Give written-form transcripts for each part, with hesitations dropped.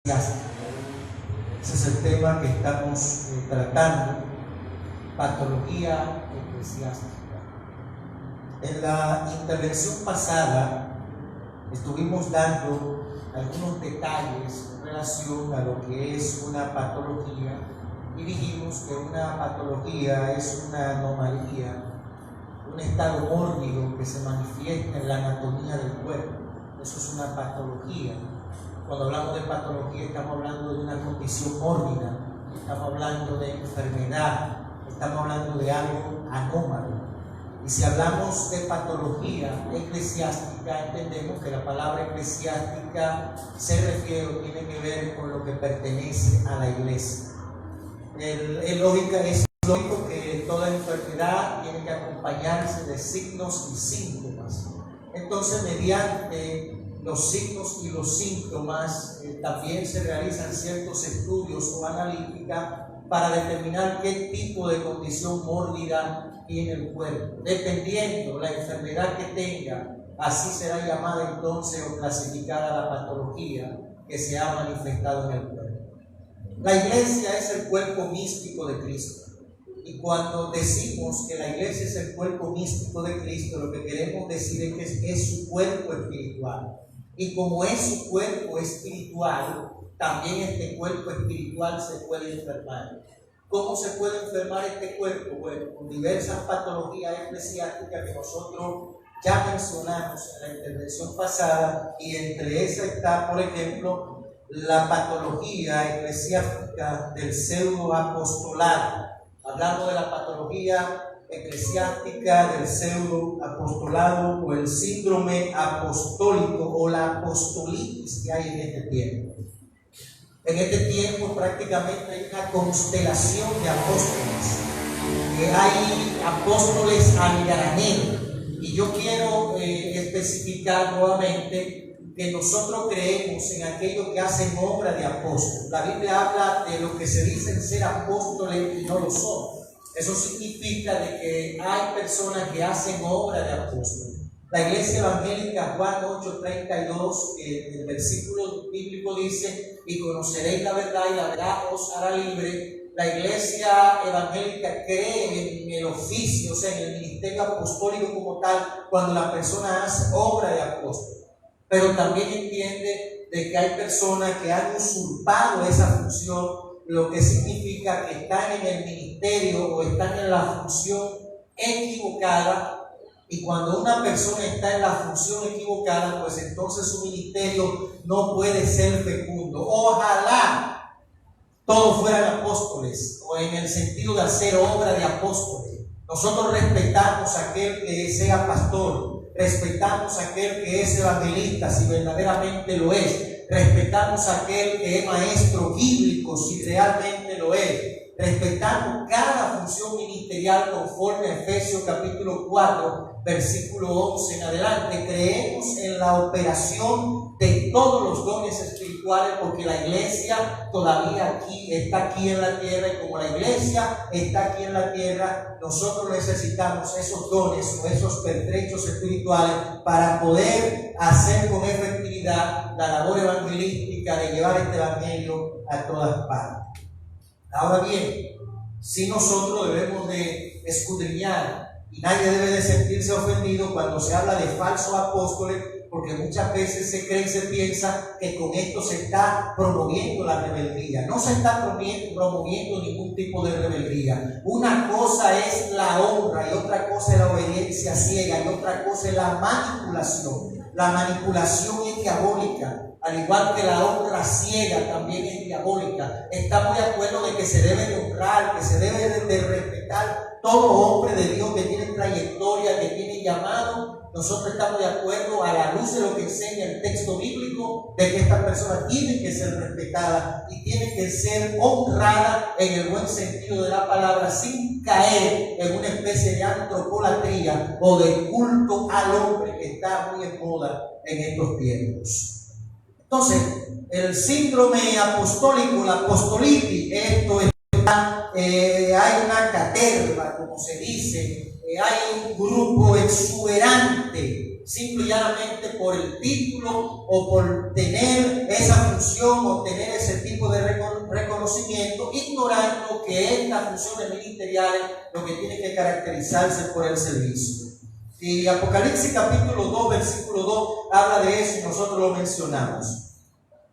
Ese es el tema que estamos tratando, patología eclesiástica. En la intervención pasada estuvimos dando algunos detalles en relación a lo que es una patología y dijimos que una patología es una anomalía, un estado mórbido que se manifiesta en la anatomía del cuerpo. Eso es una patología. Cuando hablamos de patología estamos hablando de una condición mórbida, estamos hablando de enfermedad, estamos hablando de algo anómalo. Y si hablamos de patología eclesiástica, entendemos que la palabra eclesiástica se refiere o tiene que ver con lo que pertenece a la iglesia. Es lógico que toda enfermedad tiene que acompañarse de signos y síntomas. Entonces, mediante los signos y los síntomas también se realizan ciertos estudios o analítica para determinar qué tipo de condición mórbida tiene el cuerpo. Dependiendo la enfermedad que tenga, así será llamada entonces o clasificada la patología que se ha manifestado en el cuerpo. La iglesia es el cuerpo místico de Cristo. Y cuando decimos que la iglesia es el cuerpo místico de Cristo, lo que queremos decir es que es su cuerpo espiritual. Y como es su cuerpo espiritual, también este cuerpo espiritual se puede enfermar. ¿Cómo se puede enfermar este cuerpo? Bueno, con diversas patologías eclesiásticas que nosotros ya mencionamos en la intervención pasada, y entre esas está, por ejemplo, la patología eclesiástica del pseudoapostolado. Hablando de la patología eclesiástica del pseudoapostolado o el síndrome apostólico o la apostolitis que hay en este tiempo. En este tiempo prácticamente hay una constelación de apóstoles, que hay apóstoles al granero. Y yo quiero especificar nuevamente que nosotros creemos en aquellos que hacen obra de apóstol. La Biblia habla de los que se dicen ser apóstoles y no lo son. Eso significa de que hay personas que hacen obra de apóstol. La Iglesia Evangélica, Juan 8:32, el versículo bíblico dice: y conoceréis la verdad y la verdad os hará libre. La Iglesia Evangélica cree en el oficio, o sea, en el ministerio apostólico como tal, cuando la persona hace obra de apóstol. Pero también entiende de que hay personas que han usurpado esa función, lo que significa que están en el ministerio o están en la función equivocada. Y cuando una persona está en la función equivocada, pues entonces su ministerio no puede ser fecundo. Ojalá todos fueran apóstoles, o en el sentido de hacer obra de apóstoles. Nosotros respetamos a aquel que sea pastor, respetamos a aquel que es evangelista, si verdaderamente lo es. Respetamos a aquel que es maestro bíblico, si realmente lo es. Respetamos cada función ministerial conforme a Efesios capítulo 4, versículo 11 en adelante. Creemos en la operación de todos los dones espirituales, porque la iglesia todavía está aquí en la tierra, y como la iglesia está aquí en la tierra, nosotros necesitamos esos dones o esos pertrechos espirituales para poder hacer con efectividad la labor evangelística de llevar este evangelio a todas partes. Ahora bien, si nosotros debemos de escudriñar, y nadie debe de sentirse ofendido cuando se habla de falsos apóstoles, porque muchas veces se cree y se piensa que con esto se está promoviendo la rebeldía. No se está promoviendo ningún tipo de rebeldía. Una cosa es la honra y otra cosa es la obediencia ciega y otra cosa es la manipulación. La manipulación es diabólica, al igual que la honra ciega también es diabólica. Estamos de acuerdo de que se debe de honrar, que se debe de respetar todo hombre de Dios que tiene trayectoria, que tiene llamado. Nosotros estamos de acuerdo, a la luz de lo que enseña el texto bíblico, de que estas personas tienen que ser respetadas y tienen que ser honradas en el buen sentido de la palabra, sin caer en una especie de antropolatría o de culto al hombre que está muy en moda en estos tiempos. Entonces, el síndrome apostólico, la apostolitis, esto está, hay una caterva, como se dice, hay un grupo exuberante, simple y llanamente por el título o por tener esa función o tener ese tipo de reconocimiento, ignorando que estas funciones ministeriales lo que tiene que caracterizarse por el servicio. Y Apocalipsis capítulo 2, versículo 2 habla de eso y nosotros lo mencionamos.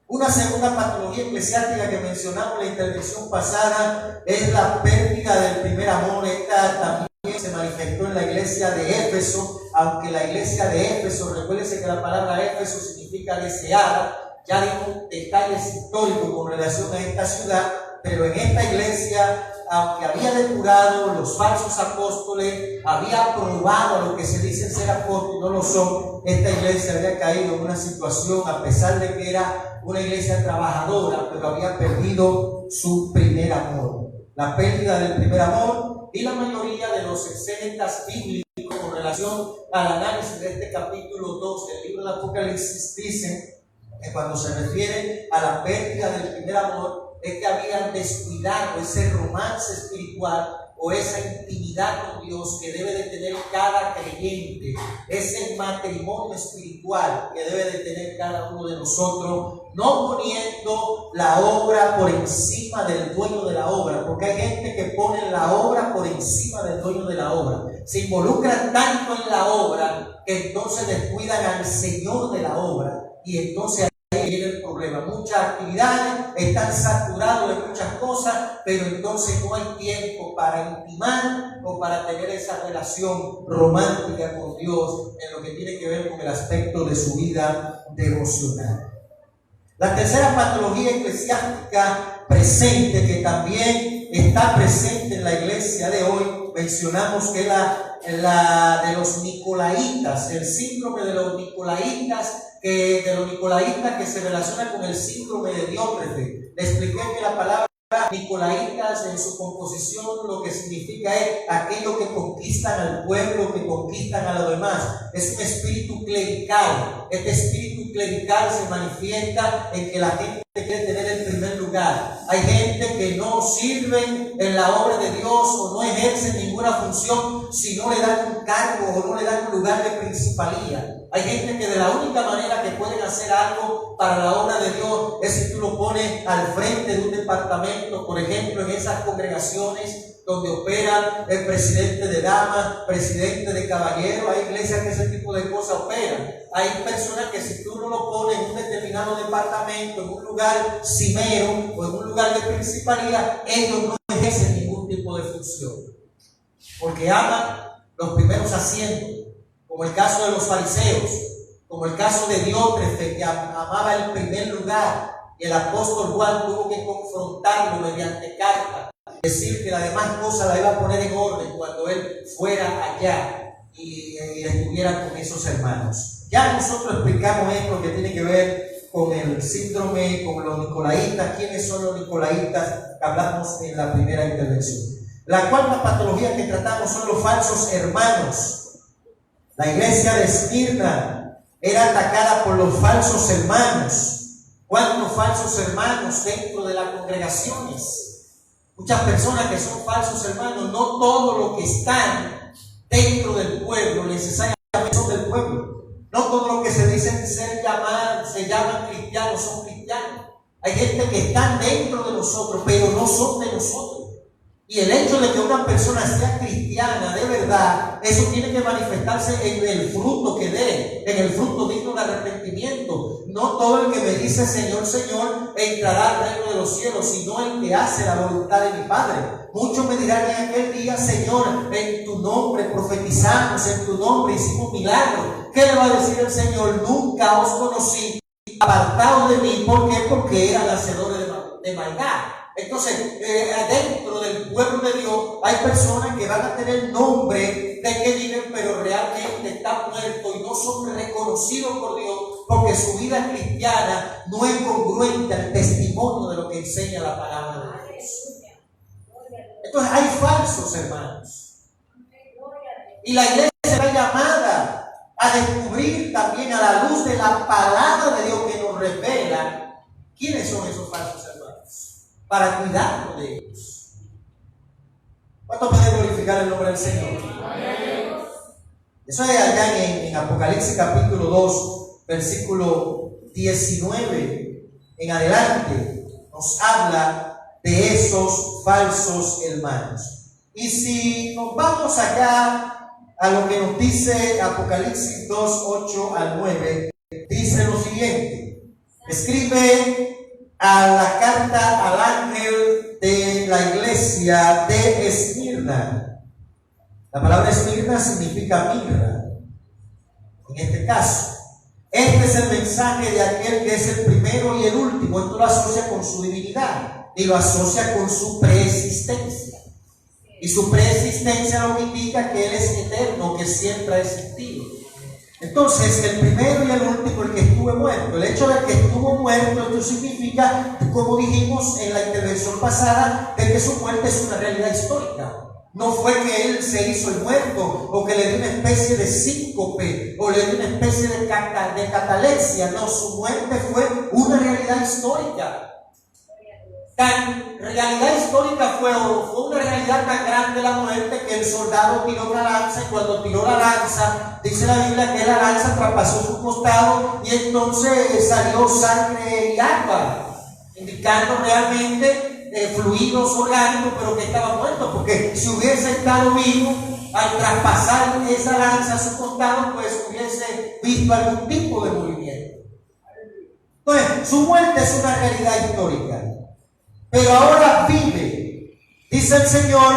Una segunda patología eclesiástica que mencionamos en la intervención pasada es la pérdida del primer amor. Esta también se manifestó en la iglesia de Éfeso, aunque la iglesia de Éfeso, recuérdense que la palabra Éfeso significa deseada. Ya dimos detalles históricos con relación a esta ciudad, pero en esta iglesia, aunque había depurado los falsos apóstoles, había probado a lo que se dicen ser apóstoles y no lo son, esta iglesia había caído en una situación, a pesar de que era una iglesia trabajadora, pero había perdido su primer amor. La pérdida del primer amor, y la mayoría de los exégetas bíblicos con relación al análisis de este capítulo 2 del libro de Apocalipsis dicen que cuando se refiere a la pérdida del primer amor, es que habían descuidado ese romance espiritual o esa intimidad con Dios que debe de tener cada creyente, ese matrimonio espiritual que debe de tener cada uno de nosotros, no poniendo la obra por encima del dueño de la obra, porque hay gente que pone la obra por encima del dueño de la obra, se involucran tanto en la obra que entonces descuidan al Señor de la obra, y entonces ahí viene el problema. Muchas actividades están saturadas de muchas cosas, pero entonces no hay tiempo para intimar o para tener esa relación romántica con Dios en lo que tiene que ver con el aspecto de su vida devocional. La tercera patología eclesiástica presente, que también está presente en la iglesia de hoy, mencionamos que es la de los nicolaitas, el síndrome de los nicolaitas, que se relaciona con el síndrome de Diótrefes. Le expliqué que la palabra nicolaitas en su composición lo que significa es aquello que conquistan al pueblo, que conquistan a los demás. Es un espíritu clerical. Este espíritu clerical se manifiesta en que la gente quiere tener el primer lugar. Hay gente que no sirven en la obra de Dios o no ejercen ninguna función si no le dan un cargo o no le dan un lugar de principalía. Hay gente que de la única manera que pueden hacer algo para la obra de Dios es si tú lo pones al frente de un departamento, por ejemplo, en esas congregaciones donde opera el presidente de damas, presidente de caballeros. Hay iglesias que ese tipo de cosas operan. Hay personas que si tú no lo pones en un determinado departamento, en un lugar cimero o en un lugar de principalía, ellos no ejercen ningún tipo de función, porque aman los primeros asientos, como el caso de los fariseos, como el caso de Diótrefes, que amaba el primer lugar, y el apóstol Juan tuvo que confrontarlo mediante carta, decir que las demás cosas la iba a poner en orden cuando él fuera allá y estuviera con esos hermanos. Ya nosotros explicamos esto que tiene que ver con el síndrome, con los nicolaitas. ¿Quiénes son los nicolaitas? Hablamos en la primera intervención. La cuarta patología que tratamos son los falsos hermanos. La iglesia de Esmirna era atacada por los falsos hermanos. ¿Cuántos falsos hermanos dentro de las congregaciones? Muchas personas que son falsos hermanos, no todos los que están dentro del pueblo necesariamente son del pueblo. No todos los que se dicen se llaman cristianos son cristianos. Hay gente que están dentro de nosotros, pero no son de nosotros. Y el hecho de que una persona sea cristiana de verdad, eso tiene que manifestarse en el fruto que dé, en el fruto digno de arrepentimiento. No todo el que me dice Señor, Señor, entrará al reino de los cielos, sino el que hace la voluntad de mi Padre. Muchos me dirán en aquel día, Señor, en tu nombre profetizamos, en tu nombre hicimos milagros. ¿Qué le va a decir el Señor? Nunca os conocí, apartados de mí. ¿Por qué? Porque eran hacedores de maldad. Entonces, dentro del pueblo de Dios hay personas que van a tener nombre de que viven, pero realmente están muertos y no son reconocidos por Dios porque su vida cristiana no es congruente al testimonio de lo que enseña la palabra de Dios. Entonces, hay falsos hermanos. Y la iglesia está llamada a descubrir también a la luz de la palabra de Dios que nos revela quiénes son esos falsos hermanos, para cuidarnos de ellos. ¿Cuánto puede glorificar el nombre del Señor? Eso es allá en Apocalipsis capítulo 2, versículo 19 en adelante, nos habla de esos falsos hermanos. Y si nos vamos acá a lo que nos dice Apocalipsis 2, 8 al 9, dice lo siguiente: escribe a la carta al ángel de la iglesia de Esmirna. La palabra Esmirna significa mirra. En este caso, este es el mensaje de aquel que es el primero y el último. Esto lo asocia con su divinidad y lo asocia con su preexistencia. Y su preexistencia lo indica que Él es eterno, que siempre ha existido. Entonces, el primero y el último, el que estuvo muerto. El hecho de que estuvo muerto, esto significa, como dijimos en la intervención pasada, de que su muerte es una realidad histórica. No fue que Él se hizo el muerto, o que le dio una especie de síncope, o le dio una especie de catalepsia. No, su muerte fue una realidad histórica. Tan realidad histórica fue una realidad tan grande la muerte, que el soldado tiró una lanza, y cuando tiró la lanza, dice la Biblia que la lanza traspasó su costado y entonces salió sangre y agua, indicando realmente fluidos orgánicos, pero que estaba muerto, porque si hubiese estado vivo, al traspasar esa lanza a su costado, pues hubiese visto algún tipo de movimiento. Entonces, su muerte es una realidad histórica. Pero ahora vive, dice el Señor: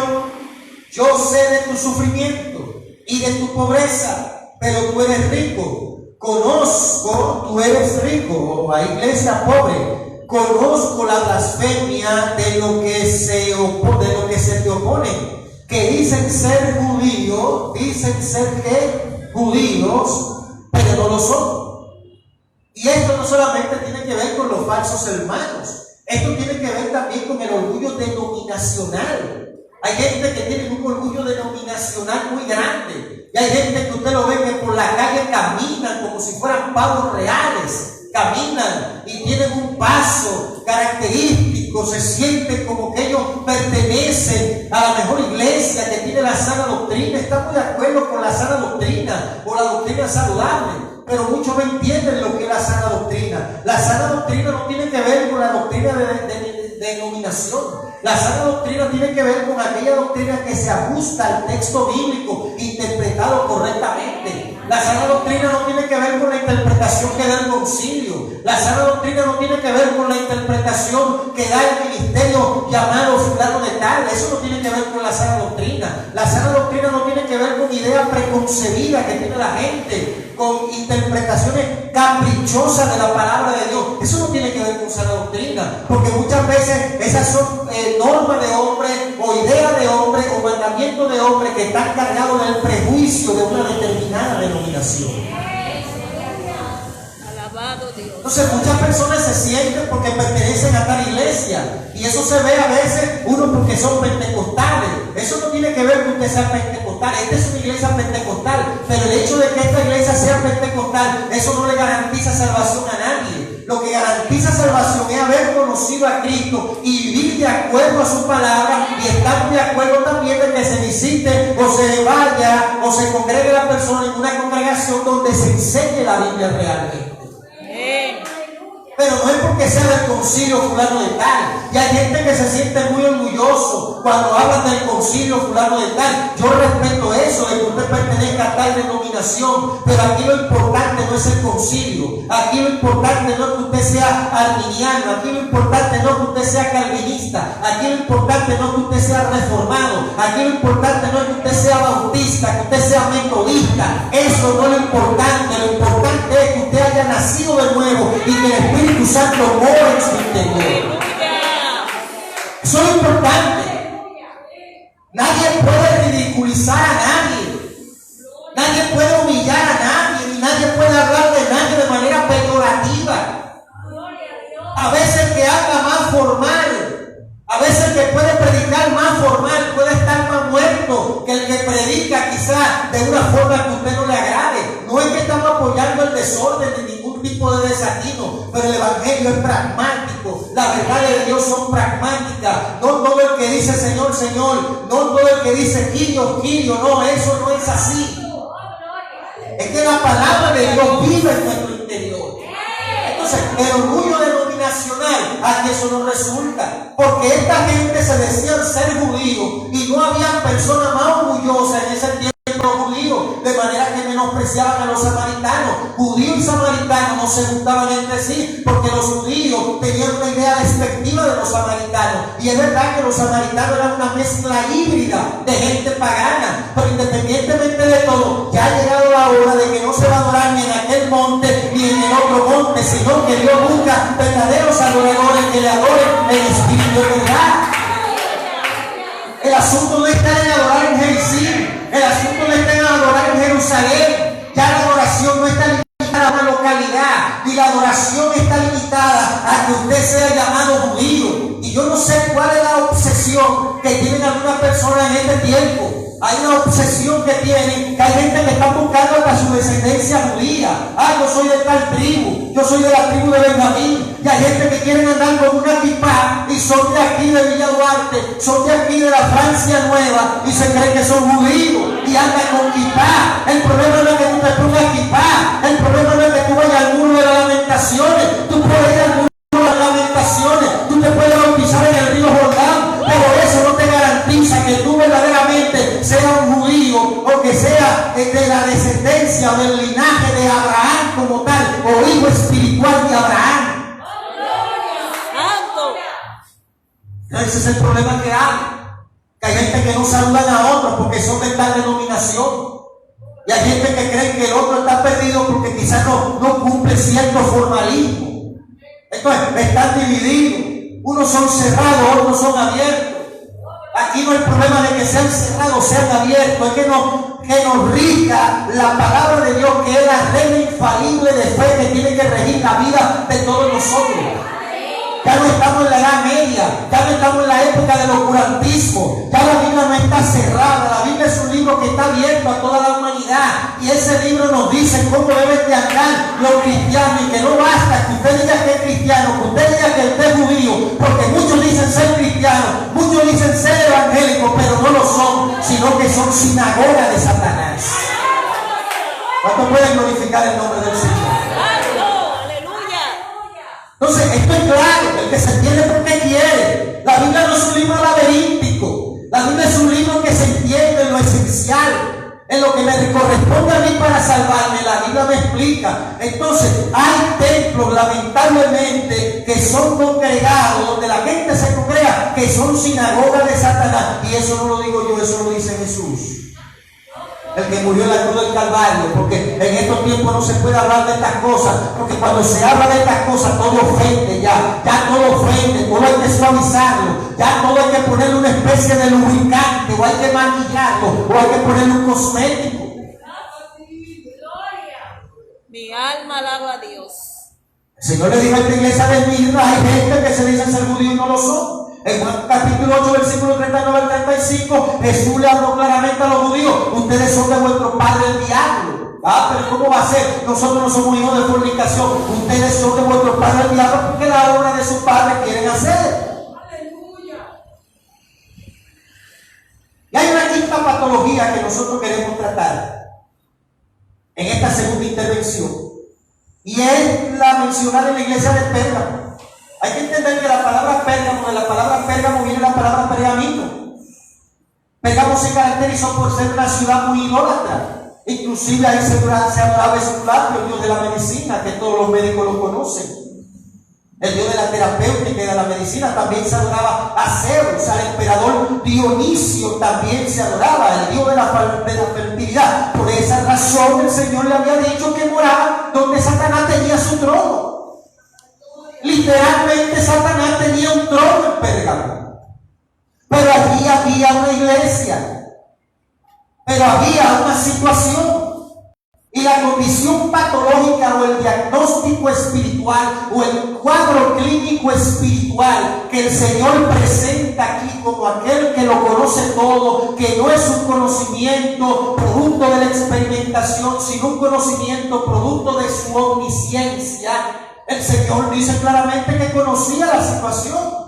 yo sé de tu sufrimiento y de tu pobreza, pero tú eres rico. Conozco, tú eres rico, o a iglesia pobre. Conozco la blasfemia de lo que se te opone, que dicen ser judíos, dicen ser ¿qué? Judíos, pero no lo son. Y esto no solamente tiene que ver con los falsos hermanos. Esto tiene que ver también con el orgullo denominacional. Hay gente que tiene un orgullo denominacional muy grande. Y hay gente que usted lo ve que por la calle caminan como si fueran pavos reales. Caminan y tienen un paso característico. Se sienten como que ellos pertenecen a la mejor iglesia que tiene la sana doctrina. Están muy de acuerdo con la sana doctrina o la doctrina saludable. Pero muchos no entienden lo que es la sana doctrina. La sana doctrina no tiene que ver con la doctrina de denominación. La sana doctrina tiene que ver con aquella doctrina que se ajusta al texto bíblico, interpretado correctamente. La sana doctrina no tiene que ver con la interpretación que da el concilio. La sana doctrina no tiene que ver con la interpretación que da el ministerio llamado fulano de tal. Eso no tiene que ver con la sana doctrina. La sana doctrina no tiene que ver con ideas preconcebidas que tiene la gente, con interpretaciones caprichosas de la palabra de Dios. Eso no tiene que ver con sana doctrina, porque muchas veces esas son normas de hombre, o ideas de hombre, o mandamientos de hombre que están cargados del prejuicio de una determinada denominación. Alabado Dios. Entonces muchas personas se sienten porque pertenecen a tal iglesia, y eso se ve a veces uno porque son pentecostales. Eso no tiene que ver con que sea pentecostal. Esta es una iglesia pentecostal, pero el hecho de que esta iglesia sea pentecostal, eso no le garantiza salvación a nadie. Lo que garantiza salvación es haber conocido a Cristo y vivir de acuerdo a su palabra, y estar de acuerdo también de que se visite o se vaya o se congregue la persona en una congregación donde se enseñe la Biblia realmente. Pero no es porque sea del concilio fulano de tal. Y hay gente que se siente muy orgulloso cuando hablan del concilio fulano de tal. Yo respeto eso, de que usted pertenezca a tal denominación, pero aquí lo importante no es el concilio. Aquí lo importante no es que usted sea arminiano. Aquí lo importante no es que usted sea calvinista. Aquí lo importante no es que usted sea reformado. Aquí lo importante no es que usted sea bautista, que usted sea metodista. Eso no es lo importante. Lo importante es que usted haya nacido de nuevo y que el Espíritu Santo mora en su interior. Eso es lo importante. Nadie puede ridiculizar a nadie. Nadie puede humillar a nadie. Ni nadie puede hablar de nadie de manera peyorativa. A veces el que habla más formal, a veces el que puede predicar más formal, puede estar más muerto que el que predica quizás de una forma que a usted no le agrade. No es que estamos apoyando el desorden ni ningún tipo de desatino, pero el evangelio es pragmático. Las verdades de Dios son pragmáticas. No todo el que dice Señor, Señor, no todo el que dice Kyrios, Kyrios, no, eso no es así. Es que la palabra de Dios vive en nuestro interior. Entonces, el orgullo denominacional, a que eso no resulta. Porque esta gente se decían ser judíos y no había persona más orgullosa en ese tiempo judíos, de manera que menospreciaban a los samaritanos. Judíos y samaritanos no se juntaban entre sí, porque los judíos tenían una idea despectiva de los samaritanos. Y es verdad que los samaritanos eran una mezcla híbrida de gente pagana, pero independientemente de todo, ya ha llegado la hora de que no se va a adorar ni en aquel monte ni en el otro monte, sino que Dios busca verdaderos adoradores que le adoren en espíritu y verdad. El asunto no está en adorar en Jericín, el asunto no está en adorar en Jerusalén. Ya la adoración no está limitada a una localidad, ni la adoración está limitada a que usted sea llamado judío. Y yo no sé cuál es la obsesión que tienen algunas personas en este tiempo. Hay una obsesión que tienen, que hay gente que está buscando hasta su descendencia judía. Yo soy de tal tribu, yo soy de la tribu de Benjamín. Y hay gente que quieren andar con una kipá y son de aquí de Villa Duarte, son de aquí de la Francia Nueva y se creen que son judíos y andan con kipá. El problema no es que tú te pongas kipá, el problema no es que tú vayas al muro de las lamentaciones. Tú puedes ir al muro de las lamentaciones, tú te puedes bautizar en el río Jordán, pero eso no te garantiza que tú verdaderamente seas un judío o que sea de la descendencia o del linaje de Abraham como tal, o hijo espiritual de Abraham. Ese es el problema que hay. Que hay gente que no saludan a otros porque son de tal denominación. Y hay gente que cree que el otro está perdido porque quizás no cumple cierto formalismo. Entonces, están divididos. Unos son cerrados, otros son abiertos. Aquí no hay problema de que sean cerrados o sean abiertos. Es que nos rija la palabra de Dios, que es la regla infalible de fe que tiene que regir la vida de todos nosotros. Ya no estamos en la Edad Media, ya no estamos en la época del oscurantismo, ya la Biblia no está cerrada. La Biblia es un libro que está abierto a toda la humanidad, y ese libro nos dice cómo deben de andar los cristianos, y que no basta que usted diga que es cristiano, que usted diga que usted es judío, porque muchos dicen ser cristianos, muchos dicen ser evangélicos, pero no lo son, sino que son sinagoga de Satanás. ¿Cuántos pueden glorificar el nombre del Señor? Entonces, esto es claro, el que se entiende porque quiere. La Biblia no es un libro laberíntico. La Biblia es un libro que se entiende en lo esencial, en lo que me corresponde a mí para salvarme. La Biblia me explica. Entonces, hay templos, lamentablemente, que son congregados, donde la gente se congrega, que son sinagogas de Satanás. Y eso no lo digo yo, eso lo dice Jesús, el que murió en la cruz del Calvario, porque en estos tiempos no se puede hablar de estas cosas, porque cuando se habla de estas cosas todo ofende, ya todo ofende, todo hay que suavizarlo, ya todo hay que ponerle una especie de lubricante, o hay que maquillarlo, o hay que ponerle un cosmético. Mi alma alaba a Dios. El Señor le dijo a esta iglesia de Mirna: hay gente que se dice ser judíos y no lo son. En Juan capítulo 8, versículo 39 al 35, Jesús le habló claramente a los judíos: ustedes son de vuestro padre el diablo. Pero ¿cómo va a ser? Nosotros no somos hijos de fornicación. Ustedes son de vuestro padre el diablo, porque la obra de su padre quieren hacer. ¡Aleluya! Y hay una quinta patología que nosotros queremos tratar en esta segunda intervención, y es la mencionada en la iglesia de Pérgamo. Hay que entender que la palabra Pérgamo, de la palabra Pérgamo viene la palabra pergamino. Pérgamo se caracterizó por ser una ciudad muy idólatra. Inclusive ahí se adoraba Esculapio, el dios de la medicina, que todos los médicos lo conocen. El dios de la terapéutica y de la medicina. También se adoraba a Zeus, al emperador Dionisio también se adoraba, el dios de la fertilidad. Por esa razón el Señor le había dicho que moraba donde Satanás tenía su trono. Literalmente Satanás tenía un trono en Pérgamo, pero allí había una iglesia, pero había una situación, y la condición patológica o el diagnóstico espiritual o el cuadro clínico espiritual que el Señor presenta aquí como aquel que lo conoce todo, que no es un conocimiento producto de la experimentación, sino un conocimiento producto de su omnisciencia. El Señor dice claramente que conocía la situación.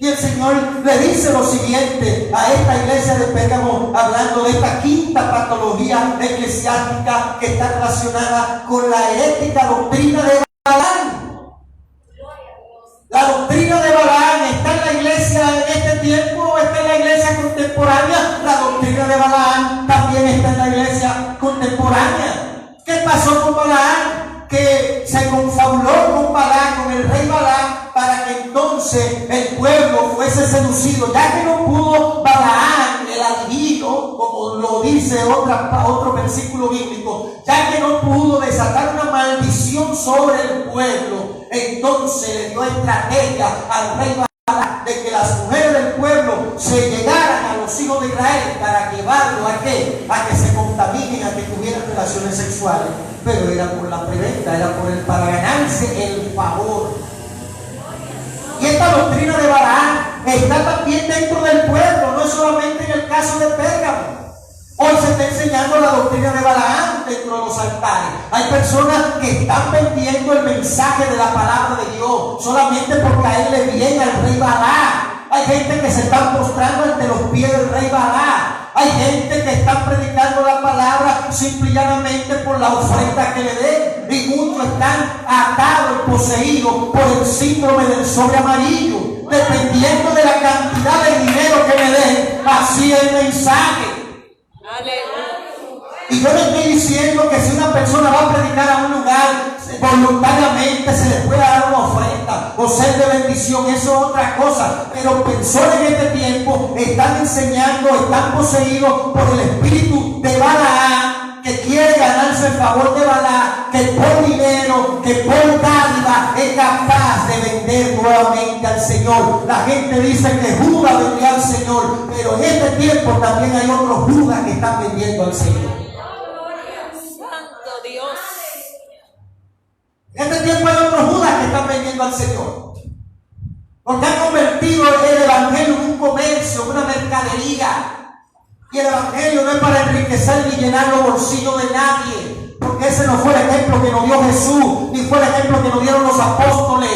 Y el Señor le dice lo siguiente a esta iglesia de Pérgamo, hablando de esta quinta patología eclesiástica que está relacionada con la herética doctrina de Balaam. La doctrina de Balaam está en la iglesia en este tiempo o está en la iglesia contemporánea. La doctrina de Balaam también está en la iglesia contemporánea. ¿Qué pasó con Balaam? Que se confabuló con Balaam, con el rey Balaam, para que entonces el pueblo fuese seducido, ya que no pudo Balaam, el adivino, como lo dice otro versículo bíblico, ya que no pudo desatar una maldición sobre el pueblo, entonces le dio estrategia al rey Balaam de que las mujeres del pueblo se llegaran a los hijos de Israel para llevarlo a que se contaminen, a que tuvieran relaciones sexuales. Pero era por la preventa, era para ganarse el favor. Y esta doctrina de Balaam está también dentro del pueblo, no es solamente en el caso de Pérgamo. Hoy se está enseñando la doctrina de Balaam dentro de los altares. Hay personas que están vendiendo el mensaje de la palabra de Dios solamente porque a él le viene al rey Balaam. Hay gente que se está postrando ante los pies del rey Balaam. Hay gente que está predicando la palabra simple y llanamente por la ofrenda que le den. Y muchos están atados y poseídos por el síndrome del sobre amarillo. Dependiendo de la cantidad de dinero que me den, así es el mensaje. Y yo le estoy diciendo que si una persona va a predicar a un lugar, voluntariamente se le puede dar una ofrenda o ser de bendición, eso es otra cosa. Pero personas en este tiempo están enseñando, están poseídos por el espíritu de Balaam, que quiere ganarse el favor de Balaam, que por dinero, que por dádiva es capaz de vender nuevamente al Señor. La gente dice que Judas vendió al Señor, pero en este tiempo también hay otros Judas que están vendiendo al Señor. Santo Dios. En este tiempo hay otros Judas que están vendiendo al Señor. Porque han convertido el evangelio en un comercio, en una mercadería. Y el evangelio no es para enriquecer ni llenar los bolsillos de nadie. Porque ese no fue el ejemplo que nos dio Jesús, ni fue el ejemplo que nos dieron los apóstoles.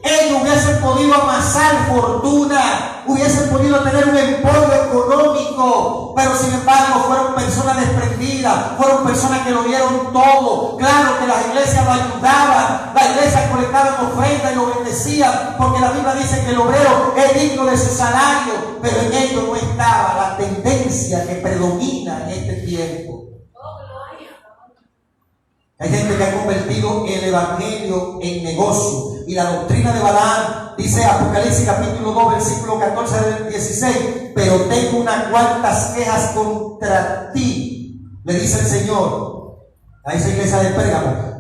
Ellos hubiesen podido amasar fortuna, hubiesen podido tener un emporio económico, pero sin embargo fueron personas desprendidas, fueron personas que lo dieron todo. Claro que las iglesias lo ayudaban, las iglesias colectaban ofrendas y lo bendecían, porque la Biblia dice que el obrero es digno de su salario, pero en ellos no estaba la tendencia que predomina en este tiempo. Hay gente que ha convertido el evangelio en negocio. Y la doctrina de Balaam, dice Apocalipsis capítulo 2, versículo 14 al 16, pero tengo unas cuantas quejas contra ti, le dice el Señor a esa iglesia de Pérgamo.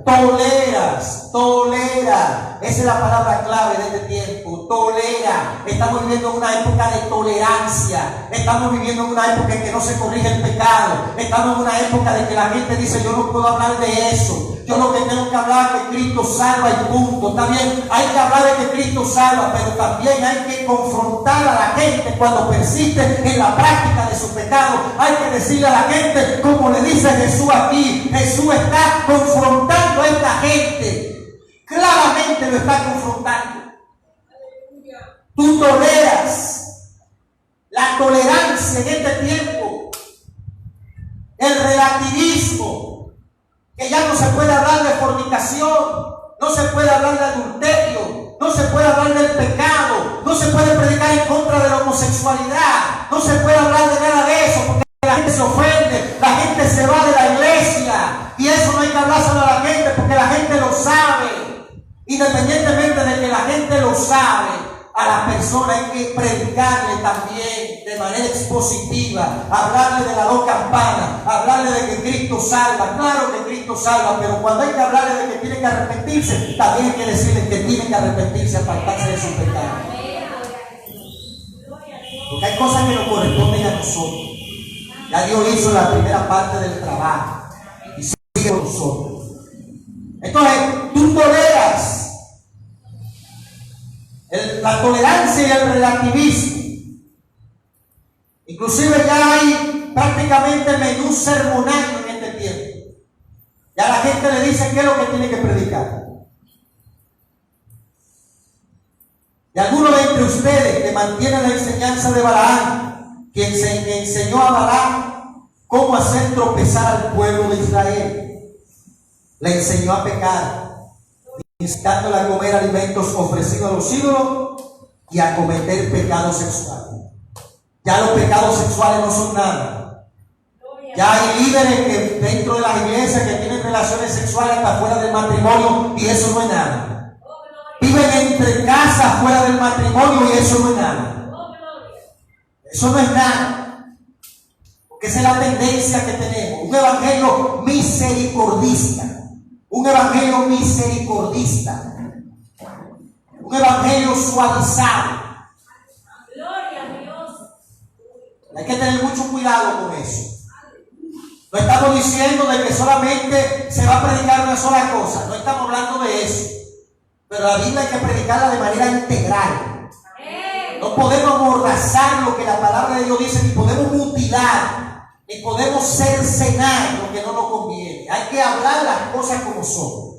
Tolera. Esa es la palabra clave de este tiempo. Tolera. Estamos viviendo una época de tolerancia. Estamos viviendo una época en que no se corrige el pecado. Estamos en una época de que la gente dice: yo no puedo hablar de eso. Yo lo que tengo que hablar es que Cristo salva y punto. Está bien, hay que hablar de que Cristo salva, pero también hay que confrontar a la gente cuando persiste en la práctica de su pecado. Hay que decirle a la gente, como le dice Jesús aquí, Jesús está confrontando a esta gente. Claramente lo está confrontando. Tú toleras. La tolerancia en este tiempo, el relativismo, que ya no se puede hablar de fornicación, no se puede hablar de adulterio, no se puede hablar del pecado, no se puede predicar en contra de la homosexualidad, no se puede hablar de nada de eso, porque la gente se ofende, la gente se va de la iglesia, y eso no hay que hablárselo a la gente porque la gente lo sabe. Independientemente de que la gente lo sabe, a la persona hay que predicarle también de manera expositiva, hablarle de las dos campanas, hablarle de que Cristo salva. Claro que Cristo salva, pero cuando hay que hablarle de que tiene que arrepentirse, también hay que decirle que tiene que arrepentirse, apartarse de su pecado. Porque hay cosas que nos corresponden a nosotros. Ya Dios hizo la primera parte del trabajo y sigue con nosotros. Entonces, tú toleras. La tolerancia y el relativismo. Inclusive ya hay prácticamente menú sermonario en este tiempo. Ya la gente le dice qué es lo que tiene que predicar. Y algunos de entre ustedes, de mantiene la enseñanza de Balaam, quien se enseñó a Balaam cómo hacer tropezar al pueblo de Israel. Le enseñó a pecar, instándole a comer alimentos ofrecidos a los ídolos y a cometer pecados sexuales. Ya los pecados sexuales no son nada. Ya hay líderes que dentro de las iglesias que tienen relaciones sexuales hasta fuera del matrimonio y eso no es nada. Viven entre casas fuera del matrimonio y eso no es nada. Eso no es nada. Porque esa es la tendencia que tenemos. Un evangelio misericordista. Un evangelio misericordista. Un evangelio suavizado. Gloria a Dios. Hay que tener mucho cuidado con eso. No estamos diciendo de que solamente se va a predicar una sola cosa. No estamos hablando de eso. Pero la Biblia hay que predicarla de manera integral. No podemos amordazar lo que la palabra de Dios dice, ni podemos mutilar, ni podemos cercenar lo que no nos conviene. Hay que hablar las cosas como son.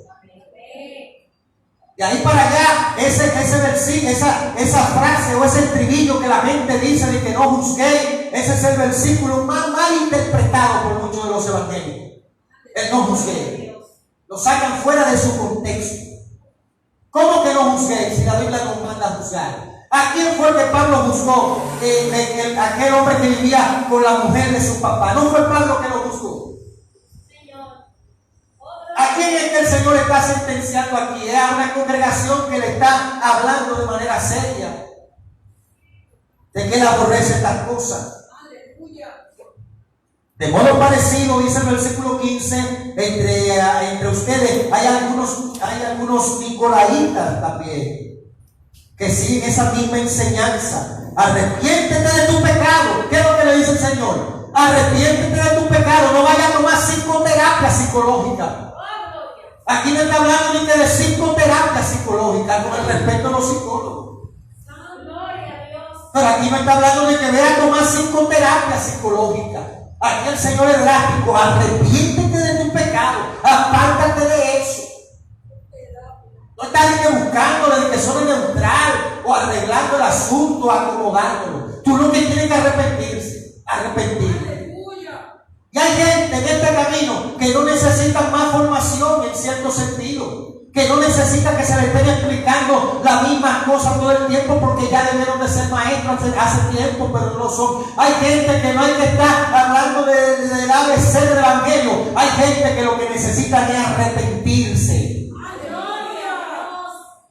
De ahí para allá, ese versículo, esa frase o ese estribillo que la gente dice de que no juzguéis, ese es el versículo más mal interpretado por muchos de los evangélicos. El no juzguéis. Lo sacan fuera de su contexto. ¿Cómo que no juzguéis si la Biblia nos manda a juzgar? ¿A quién fue que Pablo juzgó? Aquel hombre que vivía con la mujer de su papá. ¿No fue Pablo que lo juzgó? ¿A quién es que el Señor está sentenciando aquí? Es a una congregación que le está hablando de manera seria de que él aborrece estas cosas. De modo parecido, dice el versículo 15, entre ustedes hay algunos nicolaitas también que siguen esa misma enseñanza. Arrepiéntete de tu pecado. ¿Qué es lo que le dice el Señor? Arrepiéntete de tu pecado. No vayas a tomar psicoterapia psicológica. Aquí no está hablando ni de psicoterapia psicológica, con el respeto a los psicólogos. Pero aquí no está hablando de que vaya a tomar psicoterapia psicológica. Aquí el Señor es drástico. Arrepiéntete de tu pecado. Apártate de eso. No estás buscando de que soy neutral o arreglando el asunto, acomodándolo. Tú lo que tienes que arrepentirte. Y hay gente en este camino que no necesita más formación en cierto sentido. Que no necesita que se le estén explicando la misma cosa todo el tiempo porque ya debieron de ser maestros hace tiempo, pero no lo son. Hay gente que no hay que estar hablando del ABC del Evangelio. Hay gente que lo que necesita es arrepentirse.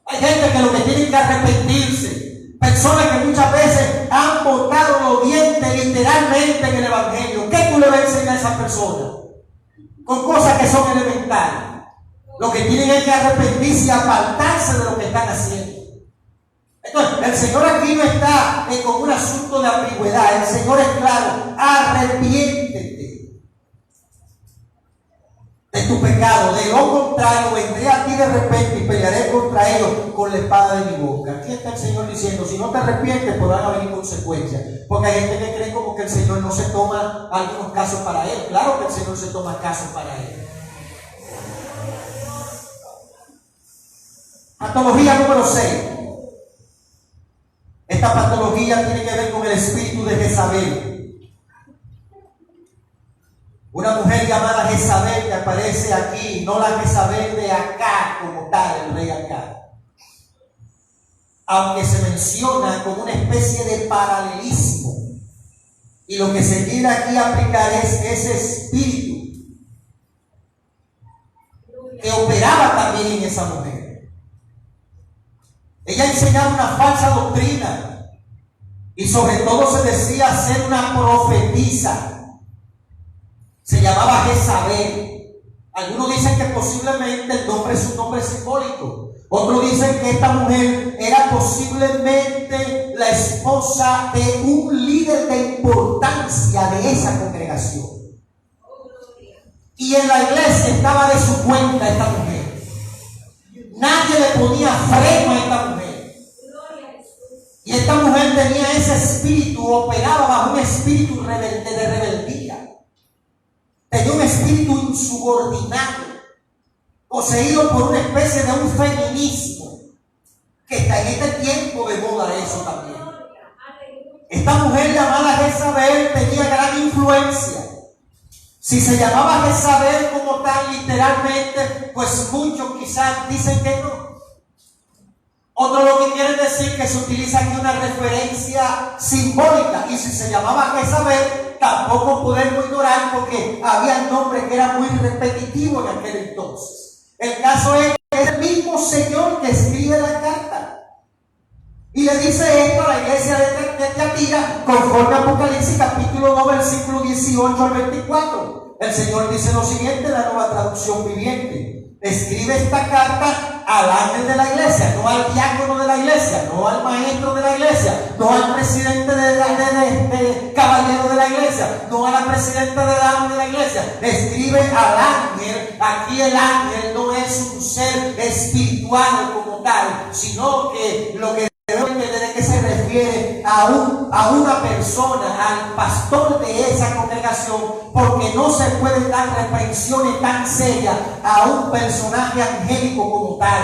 Hay gente que lo que tiene que arrepentirse. Personas que muchas veces han botado los dientes literalmente en el Evangelio. ¿Qué tú le vas a enseñar a esa persona? Con cosas que son elementales. Lo que tienen es que arrepentirse y apartarse de lo que están haciendo. Entonces, el Señor aquí no está con un asunto de ambigüedad. El Señor es claro. Arrepiéntete de tu pecado. De lo contrario, vendré a ti de repente y pelearé contra ellos con la espada de mi boca. Aquí está el Señor diciendo, si no te arrepientes, podrán haber consecuencias. Porque hay gente que cree como que el Señor no se toma algunos casos para él. Claro que el Señor se toma casos para él. Patología número 6. Esta patología tiene que ver con el espíritu de Jezabel. Una mujer llamada Jezabel que aparece aquí, no la Jezabel de acá como tal, el rey acá. Aunque se menciona como una especie de paralelismo. Y lo que se quiere aquí aplicar es ese espíritu que operaba también en esa mujer. Ella enseñaba una falsa doctrina y sobre todo se decía ser una profetisa. Se llamaba Jezabel. Algunos dicen que posiblemente el nombre es un nombre simbólico. Otros dicen que esta mujer era posiblemente la esposa de un líder de importancia de esa congregación. Y en la iglesia estaba de su cuenta esta mujer. Nadie le ponía freno a esta mujer. Y esta mujer tenía ese espíritu, operaba bajo un espíritu de rebeldía. Tenía un espíritu insubordinado, poseído por una especie de un feminismo, que está en este tiempo de moda eso también. Esta mujer llamada Jezabel tenía gran influencia. Si se llamaba Jezabel como tal literalmente, pues muchos quizás dicen que no. Otros lo que quieren decir que se utiliza aquí una referencia simbólica. Y si se llamaba Jezabel, tampoco podemos ignorar porque había nombres que eran muy repetitivos en aquel entonces. El caso es que es el mismo Señor que escribe la carta. Y le dice esto a la iglesia de Tiatira, conforme a Apocalipsis capítulo 2, versículo 18 al 24. El Señor dice lo siguiente en la Nueva Traducción Viviente. Escribe esta carta al ángel de la iglesia, no al diácono de la iglesia, no al maestro de la iglesia, no al presidente de caballero de la iglesia, no a la presidenta de dama de la iglesia. Escribe al ángel. Aquí el ángel no es un ser espiritual como tal, sino que lo que debemos entender es que se refiere a una persona, al pastor de esa congregación, porque no se pueden dar reprensiones tan serias a un personaje angélico como tal.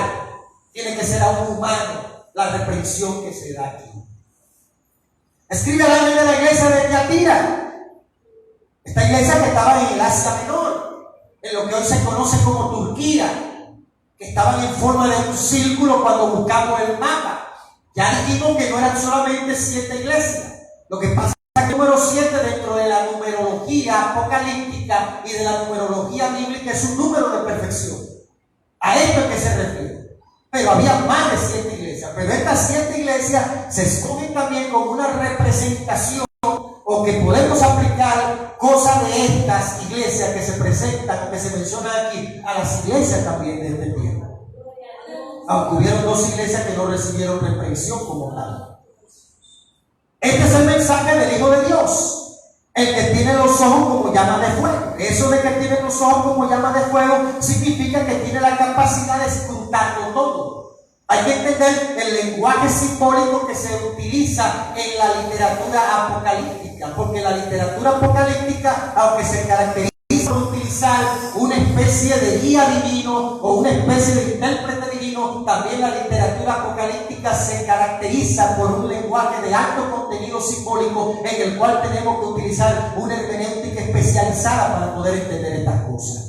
Tiene que ser a un humano la reprensión que se da aquí. Escribe al ángel de la iglesia de Tiatira. Esta iglesia que estaba en el Asia Menor, en lo que hoy se conoce como Turquía, que estaban en forma de un círculo cuando buscamos el mapa. Ya dijimos que no eran solamente 7 iglesias. Lo que pasa es que el número 7 dentro de la numerología apocalíptica y de la numerología bíblica es un número de perfección. A esto es que se refiere. Pero había más de 7 iglesias. Pero estas 7 iglesias se escogen también como una representación, o que podemos aplicar cosas de estas iglesias que se presentan, que se mencionan aquí, a las iglesias también de este tiempo. Aunque hubieron 2 iglesias que no recibieron reprensión como tal. Este es el mensaje del Hijo de Dios, el que tiene los ojos como llama de fuego. Eso de que tiene los ojos como llama de fuego significa que tiene la capacidad de escrutarlo todo. Hay que entender el lenguaje simbólico que se utiliza en la literatura apocalíptica, porque la literatura apocalíptica, aunque se caracteriza por utilizar una especie de guía divino o una especie de intérprete divino, también la literatura apocalíptica se caracteriza por un lenguaje de alto contenido simbólico en el cual tenemos que utilizar una hermenéutica especializada para poder entender estas cosas.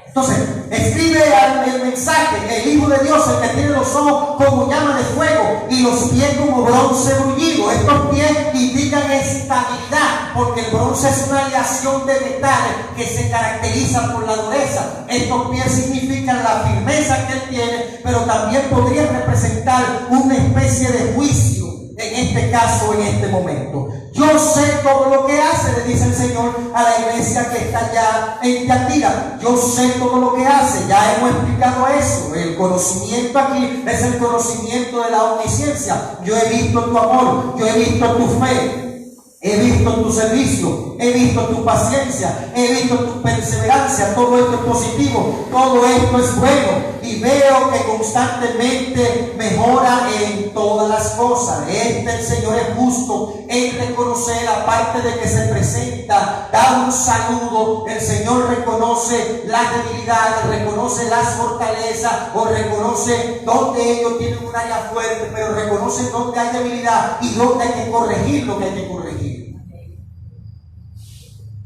Entonces, escribe el mensaje, el Hijo de Dios, el que tiene los ojos como llama de fuego y los pies como bronce bruñido. Estos pies indican estabilidad, porque el bronce es una aleación de metales que se caracteriza por la dureza. Estos pies significan la firmeza que él tiene, pero también podría representar una especie de juicio, en este caso, en este momento. Yo sé todo lo que hace, le dice el Señor a la iglesia que está allá en Tiatira. Yo sé todo lo que hace, ya hemos explicado eso. El conocimiento aquí es el conocimiento de la omnisciencia. Yo he visto tu amor, yo he visto tu fe, he visto tu servicio, he visto tu paciencia, he visto tu perseverancia. Todo esto es positivo, todo esto es bueno, y veo que constantemente mejora en todas las cosas. El Señor es justo en reconocer, aparte de que se presenta, da un saludo. El Señor reconoce las debilidades, reconoce las fortalezas, o reconoce donde ellos tienen un área fuerte, pero reconoce donde hay debilidad y donde hay que corregir lo que hay que corregir.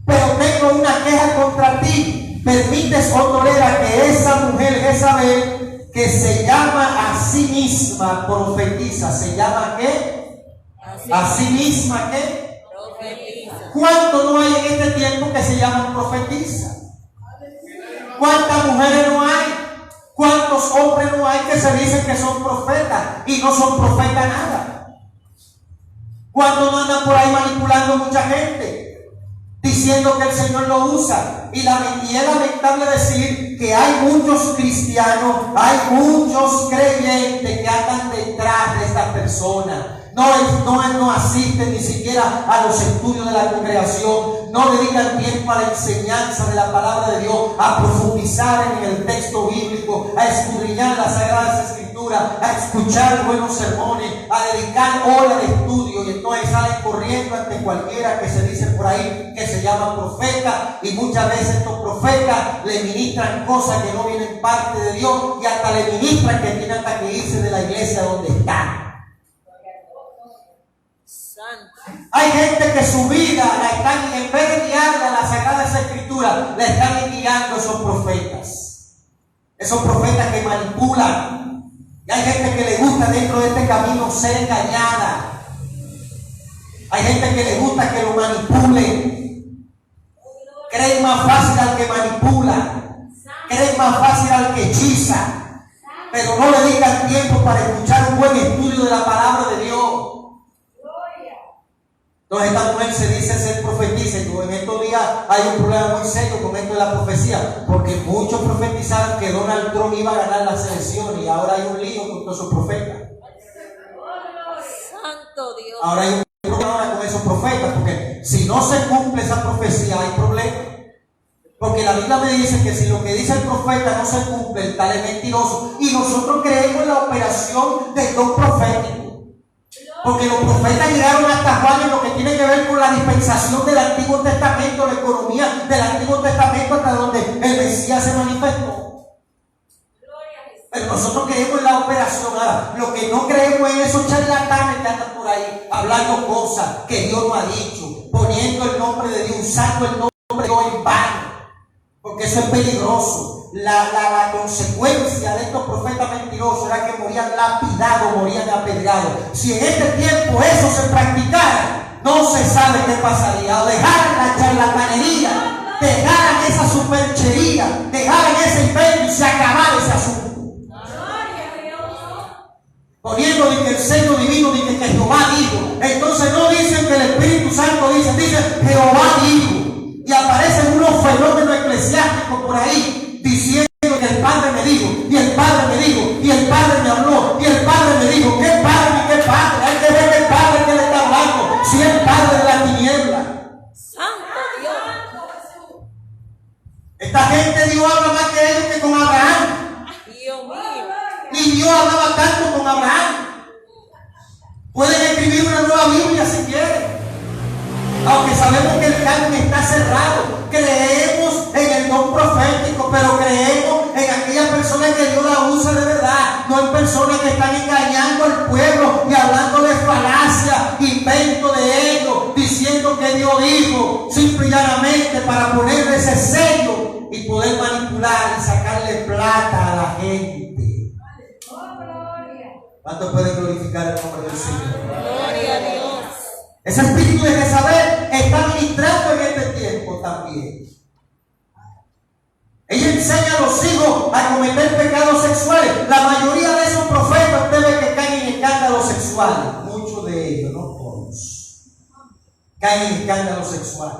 Pero tengo una queja contra ti. Permites o toleras que esa mujer Jezabel, que se llama a sí misma profetiza, ¿se llama qué? A sí misma ¿qué? Profetiza. ¿Cuánto no hay en este tiempo que se llaman profetiza? ¿Cuántas mujeres no hay? ¿Cuántos hombres no hay que se dicen que son profetas y no son profetas nada? ¿Cuántos no andan por ahí manipulando mucha gente, diciendo que el Señor lo usa? Y es lamentable decir que hay muchos cristianos, hay muchos creyentes que andan detrás de esta persona. No asisten ni siquiera a los estudios de la congregación, no dedican tiempo a la enseñanza de la palabra de Dios, a profundizar en el texto bíblico, a escudriñar las sagradas escrituras, a escuchar buenos sermones, a dedicar horas de estudio, y entonces salen corriendo ante cualquiera que se dice por ahí que se llama profeta, y muchas veces estos profetas le ministran cosas que no vienen parte de Dios, y hasta le ministran que tiene hasta que irse de la iglesia donde está. Santo. Hay gente que su vida la están, en vez de guiarla a las Sagradas Escrituras, la están guiando esos profetas. Esos profetas que manipulan. Y hay gente que le gusta dentro de este camino ser engañada. Hay gente que le gusta que lo manipulen. Creen más fácil al que manipula. Creen más fácil al que hechiza. Pero no le dedican tiempo para escuchar un buen estudio de la palabra de Dios. Entonces esta mujer se dice ser profetisa, y en estos días hay un problema muy serio con esto de la profecía, porque muchos profetizaron que Donald Trump iba a ganar las elecciones y ahora hay un lío con todos esos profetas. Santo Dios. Ahora hay un problema con esos profetas, porque si no se cumple esa profecía hay problema. Porque la Biblia me dice que si lo que dice el profeta no se cumple, el tal es mentiroso, y nosotros creemos en la operación del don profético. Porque los profetas llegaron hasta Juan en lo que tiene que ver con la dispensación del Antiguo Testamento, la economía del Antiguo Testamento, hasta donde el Mesías se manifestó. Pero nosotros creemos en la operación. Ahora, lo que no creemos es esos charlatanes que andan por ahí hablando cosas que Dios no ha dicho, poniendo el nombre de Dios, usando el nombre de Dios en vano. Porque eso es peligroso. La consecuencia de estos profetas mentirosos era que morían lapidados, morían apedreados. Si en este tiempo eso se practicara, no se sabe qué pasaría. O dejaran la charlatanería, dejaran esa superchería, dejaran ese invento y se acabara ese asunto. Poniendo de que el sello divino, de que Jehová dijo. Entonces no dicen que el Espíritu Santo dice, dicen Jehová dijo. Y aparecen unos fenómenos eclesiásticos por ahí diciendo que el Padre me dijo, y el Padre me dijo, y el Padre me habló, y el Padre me dijo. ¿Qué Padre ni qué Padre? Hay que ver el Padre que le está hablando, si es el Padre de la tiniebla. Santo Dios. Esta gente Dios habla más que ellos que con Abraham. Dios mío. Ni Dios hablaba tanto con Abraham. Pueden escribir una nueva Biblia si quieren. Aunque sabemos que el canon está cerrado, creemos en el don profético, pero creemos en aquellas personas que Dios la usa de verdad, no en personas que están engañando al pueblo y hablando de falacia, invento de ellos, diciendo que Dios dijo, simple y llanamente para ponerle ese sello y poder manipular y sacarle plata a la gente. ¿Cuántos pueden glorificar el nombre del Señor? Gloria a Dios. Ese espíritu de Jezabel está ministrando en este tiempo también. Ella enseña a los hijos a cometer pecados sexuales. La mayoría de esos profetas deben que caen en escándalos sexuales. Muchos de ellos, no todos, caen en escándalos sexuales.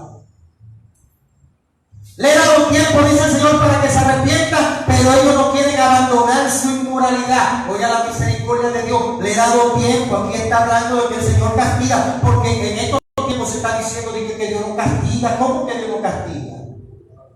Le he dado tiempo, dice el Señor, para que se arrepientan, pero ellos no quieren abandonar su inmoralidad. Oiga la misericordia de Dios. Le he dado tiempo. Aquí está hablando de que el Señor castiga, porque en estos tiempos se está diciendo de que Dios no castiga. ¿Cómo que Dios no castiga?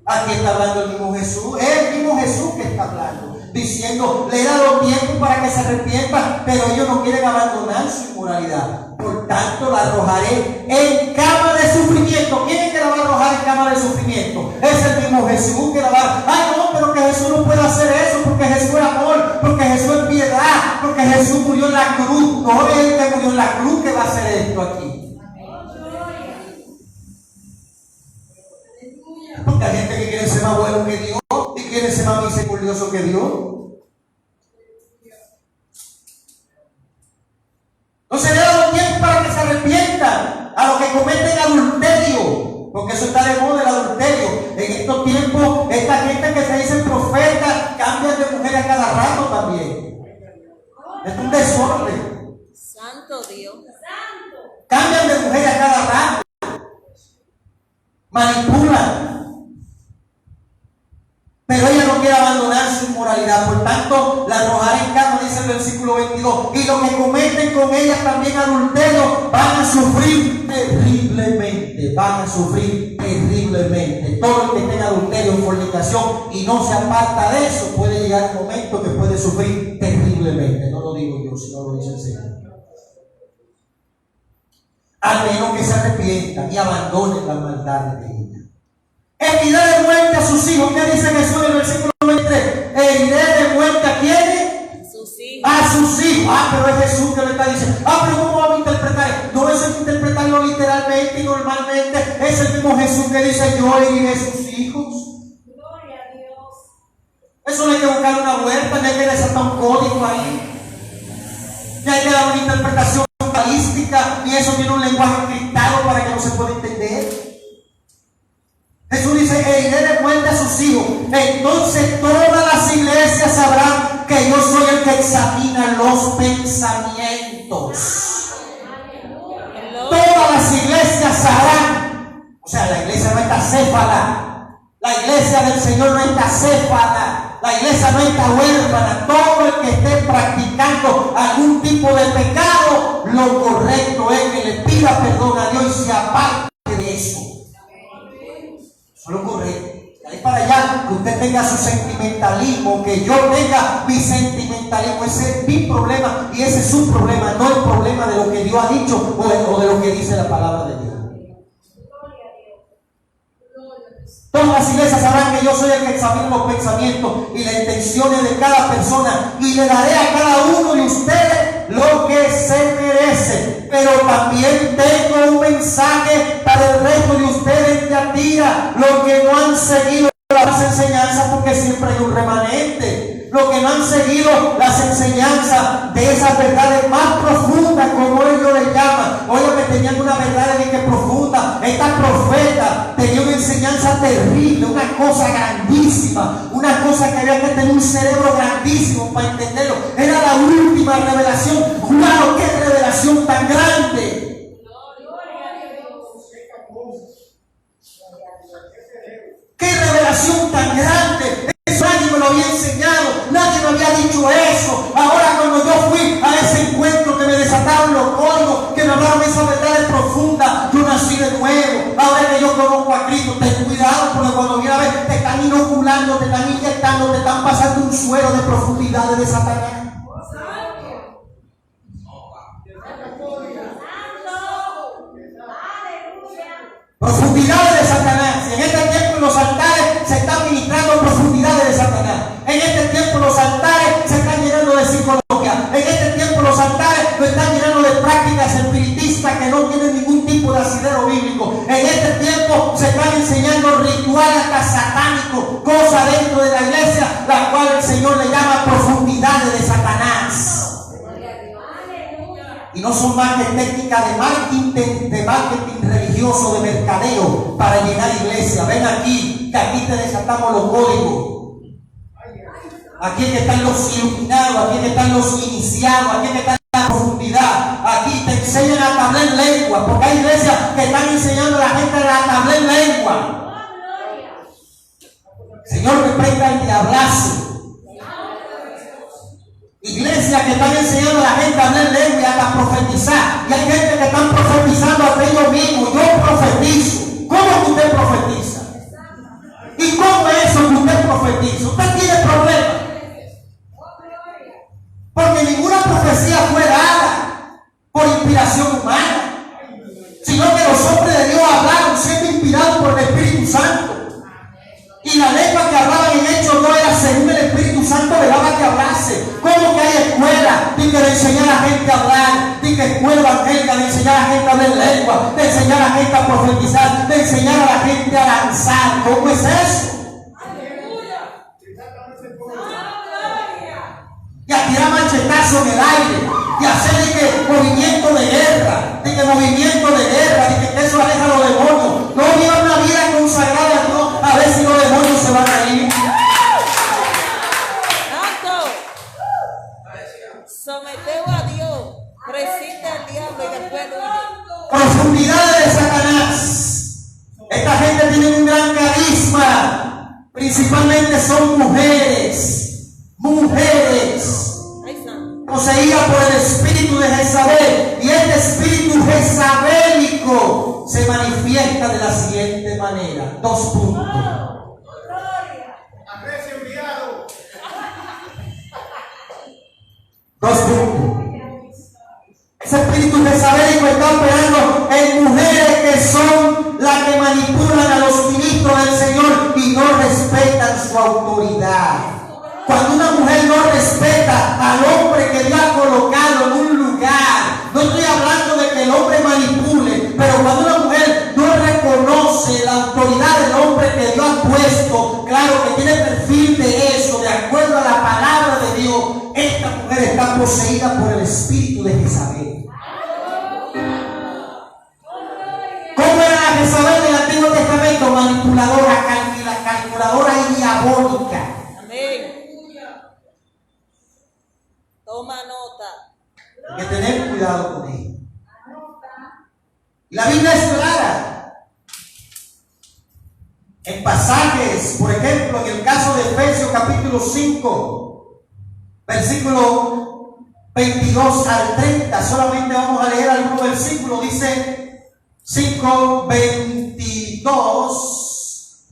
Aquí está hablando el mismo Jesús. Es el mismo Jesús que está hablando, diciendo, le he dado tiempo para que se arrepientan, pero ellos no quieren abandonar su inmoralidad. Por tanto, la arrojaré en cama de sufrimiento. ¿Quién es que la va a arrojar en cama de sufrimiento? Es el mismo Jesús que la va a... Ay, no, pero que Jesús no puede hacer eso, porque Jesús es amor, porque Jesús es piedad, porque Jesús murió en la cruz. No es el que murió en la cruz que va a hacer esto aquí. Porque hay gente que quiere ser más bueno que Dios y quiere ser más misericordioso que Dios. Entonces le he dado tiempo para que se arrepientan a los que cometen adulterio, porque eso está de moda, el adulterio. En estos tiempos, esta gente que se dice profeta cambian de mujer a cada rato también. Es un desorden. Santo Dios. Cambian de mujer a cada rato. Manipulan. Pero ella no quiere abandonar su inmoralidad, por tanto la arrojaré en cama, dice el versículo 22. Y los que cometen con ella también adulterio van a sufrir terriblemente. Van a sufrir terriblemente. Todo el que tenga adulterio o fornicación y no se aparta de eso, puede llegar un momento que puede sufrir terriblemente. No lo digo yo, sino lo dice el Señor. A menos que se arrepientan y abandonen la maldad de ella. Heriré de muerte a sus hijos. ¿Qué dice Jesús en el versículo 23? Heriré de muerte a quiénes? Sus hijos. A sus hijos. Pero es Jesús que le está diciendo. Pero ¿cómo vamos a interpretar? No es el es el mismo Jesús que dice: yo heriré sus hijos. Gloria a Dios. Eso no hay que buscar una vuelta, no hay que desatar un código ahí. Y hay que dar una interpretación balística, y eso tiene un lenguaje encriptado para que no se pueda entender. Jesús dice: heriré de muerte a sus hijos. Entonces todas las iglesias sabrán que yo soy el que examina los pensamientos. Todas las iglesias sabrán. O sea, la iglesia no está céfala. La iglesia del Señor no está céfala. La iglesia no está huérfana. Todo el que esté practicando algún tipo de pecado, lo correcto es que le pida perdón a Dios y se aparte de eso. Eso es lo correcto. De ahí para allá, que usted tenga su sentimentalismo, que yo tenga mi sentimentalismo, ese es mi problema y ese es su problema, no el problema de lo que Dios ha dicho o de lo que dice la palabra de Dios. Todas las iglesias sabrán que yo soy el que examina los pensamientos y las intenciones de cada persona, y le daré a cada uno de ustedes lo que se merece. Pero también tengo un mensaje para el resto de ustedes en Tiatira, los que no han seguido las enseñanzas, porque siempre hay un remanente. Los que no han seguido las enseñanzas de esas verdades más profundas, como ellos le llaman. Oye, que tenían una verdad de que profunda. Esta profeta tenía una enseñanza terrible, una cosa grandísima, una cosa que había que tener un cerebro grandísimo para entenderlo. Era la última revelación. ¡Wow! ¡Qué revelación tan grande! ¡Qué revelación tan grande! Eso nadie me lo había enseñado, nadie me había dicho eso. Ahora cuando yo fui a ese encuentro que me desataron los códigos, que me hablaron esa verdad profunda, yo nací de nuevo. Ahora que yo conozco a Cristo, ten cuidado, porque cuando viene a ver, te están inoculando, te están inyectando, te están pasando un suero de profundidades de Satanás. Profundidades de Satanás. Y en este tiempo en los altares se están ministrando profundidades de Satanás. En este tiempo los altares se están llenando de psicología. En este tiempo los altares lo están llenando de prácticas espiritistas que no tienen ningún tipo de asidero bíblico. En este tiempo se están enseñando rituales hasta satánicos, cosas dentro de la iglesia, la cual el Señor le llama profundidades de Satanás. Y no son más que técnicas de marketing religioso, de mercadeo, para llenar iglesia. Ven aquí, que aquí te desatamos los códigos. Aquí es que están los iluminados, aquí es que están los iniciados, aquí es que están la profundidad. Aquí te enseñan a hablar en lengua, porque hay iglesias que están enseñando a la gente a hablar en lengua. Señor, me presta el diablazo. Iglesias que están enseñando a la gente a hablar en lengua y hasta profetizar. Y hay gente que están profetizando a ellos mismos. Yo profetizo. ¿Cómo que usted profetiza? ¿Y cómo es eso que usted profetiza? Usted tiene problemas. Porque ninguna profecía fue dada por inspiración humana, sino que los hombres de Dios hablaron siendo inspirados por el Espíritu Santo. Y la lengua que hablaban en Hechos no era según el Espíritu Santo le daba que hablase. ¿Cómo que hay escuela? De que le enseñar a la gente a hablar, de que escuela evangélica, de enseñar a la gente a hablar lengua, de enseñar a la gente a profetizar, de enseñar a la gente a lanzar. ¿Cómo es eso? Y a tirar machetazos en el aire, y hacer de que movimiento de guerra, de que eso aleja a los demonios. No lleva una vida consagrada a Dios, a ver si los demonios se van a ir. Santo. Someteo a Dios, resiste al diablo y después huye. Profundidades de Satanás. Esta gente tiene un gran carisma. Principalmente son mujeres. Poseídas por el espíritu de Jezabel. Y este espíritu jezabélico se manifiesta de la siguiente manera. 2 puntos. Ese espíritu jezabélico está operando en mujeres que son las que manipulan a los ministros del Señor y no respetan su autoridad. Cuando una mujer no respeta al hombre que Dios ha colocado en un lugar, no estoy hablando de que el hombre manipule, pero cuando una mujer no reconoce claro, que tiene perfil de eso, de acuerdo a la palabra de Dios, esta mujer está poseída por el espíritu de Jezabel. ¿Cómo era la Jezabel del Antiguo Testamento? Manipuladora, calculadora y diabólica. Amén. Toma nota. Hay que tener cuidado con ella. Y la Biblia es clara. En pasajes, por ejemplo, en el caso de Efesios capítulo 5, versículo 22 al 30, solamente vamos a leer algunos versículos. Dice 5:22,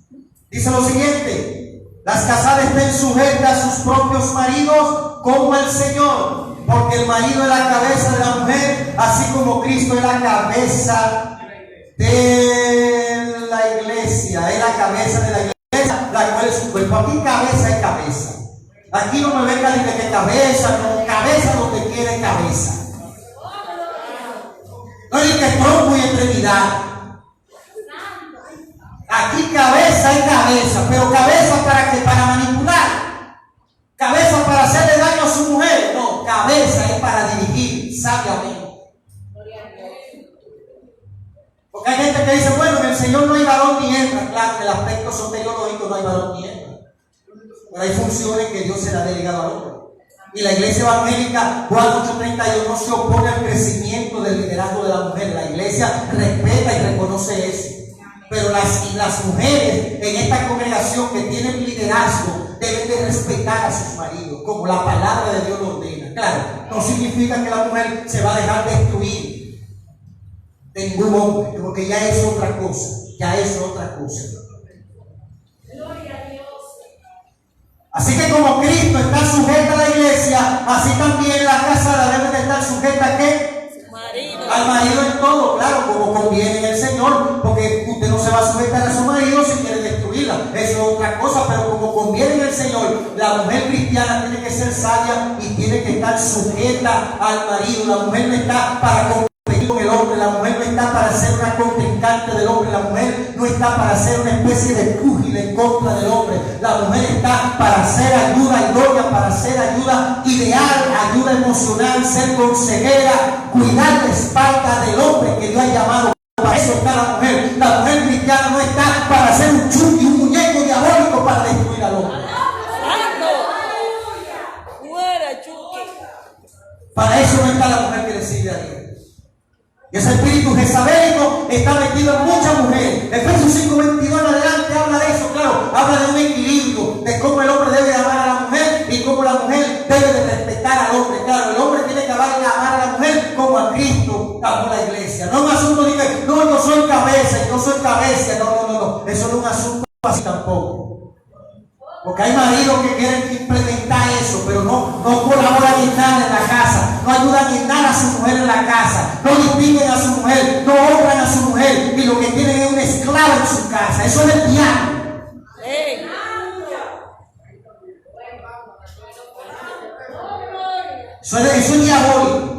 dice lo siguiente: las casadas estén sujetas a sus propios maridos como al Señor, porque el marido es la cabeza de la mujer, así como Cristo es la cabeza de la iglesia, es la cabeza de la iglesia, la cual es su cuerpo. Aquí cabeza es cabeza. Aquí no me venga de que cabeza, no, cabeza donde quiere cabeza. No es que tronco y extremidad. Aquí cabeza es cabeza, pero cabeza para qué? Para manipular. Cabeza para hacerle daño a su mujer. No, cabeza es para dirigir sabiamente. Porque hay gente que dice, bueno, en el Señor no hay varón ni hembra. Claro, en el aspecto soteriológico no hay varón ni hembra. Pero hay funciones que Dios se le ha delegado al hombre. Y la iglesia evangélica, Juan 8:32, no se opone al crecimiento del liderazgo de la mujer. La iglesia respeta y reconoce eso. Pero las mujeres en esta congregación que tienen liderazgo deben de respetar a sus maridos, como la palabra de Dios lo ordena. Claro, no significa que la mujer se va a dejar destruir de ningún hombre, porque ya es otra cosa, ya es otra cosa. Así que como Cristo está sujeta a la iglesia, así también la casada debe de estar sujeta ¿a qué? Al marido en todo, claro, como conviene en el Señor, porque usted no se va a sujetar a su marido si quiere destruirla, eso es otra cosa, pero como conviene en el Señor, la mujer cristiana tiene que ser sabia y tiene que estar sujeta al marido. La mujer no está para competir con el hombre, la mujer no está para ser una contrincante del hombre, la mujer no está para ser una especie de púgil en contra del hombre, la mujer está para ser ayuda idónea, para ser ayuda ideal, ayuda emocional, ser consejera, cuidar la espalda del hombre que Dios ha llamado. Para eso está la mujer. La mujer cristiana no está para ser un chuki, un muñeco diabólico para destruir al hombre. Para eso no está la mujer que le sirve a Dios. Y ese espíritu jezabélico está metido en muchas mujeres. Efesios 5:22 en adelante habla de eso, claro. Habla de un equilibrio, de cómo el hombre debe amar a la mujer y cómo la mujer debe de respetar al hombre. Claro, el hombre tiene que amar a la mujer como a Cristo amó la iglesia. No es un asunto de que, no, yo soy cabeza y yo soy cabeza. No. Eso no es un asunto así tampoco. Porque hay maridos que quieren implementar eso, pero no colaboran en nada en la casa, no ayudan en nada a su mujer en la casa, no distinguen a su mujer, no honran a su mujer, y lo que tienen es una esclava en su casa. Eso es el diablo. Eso es diabólico.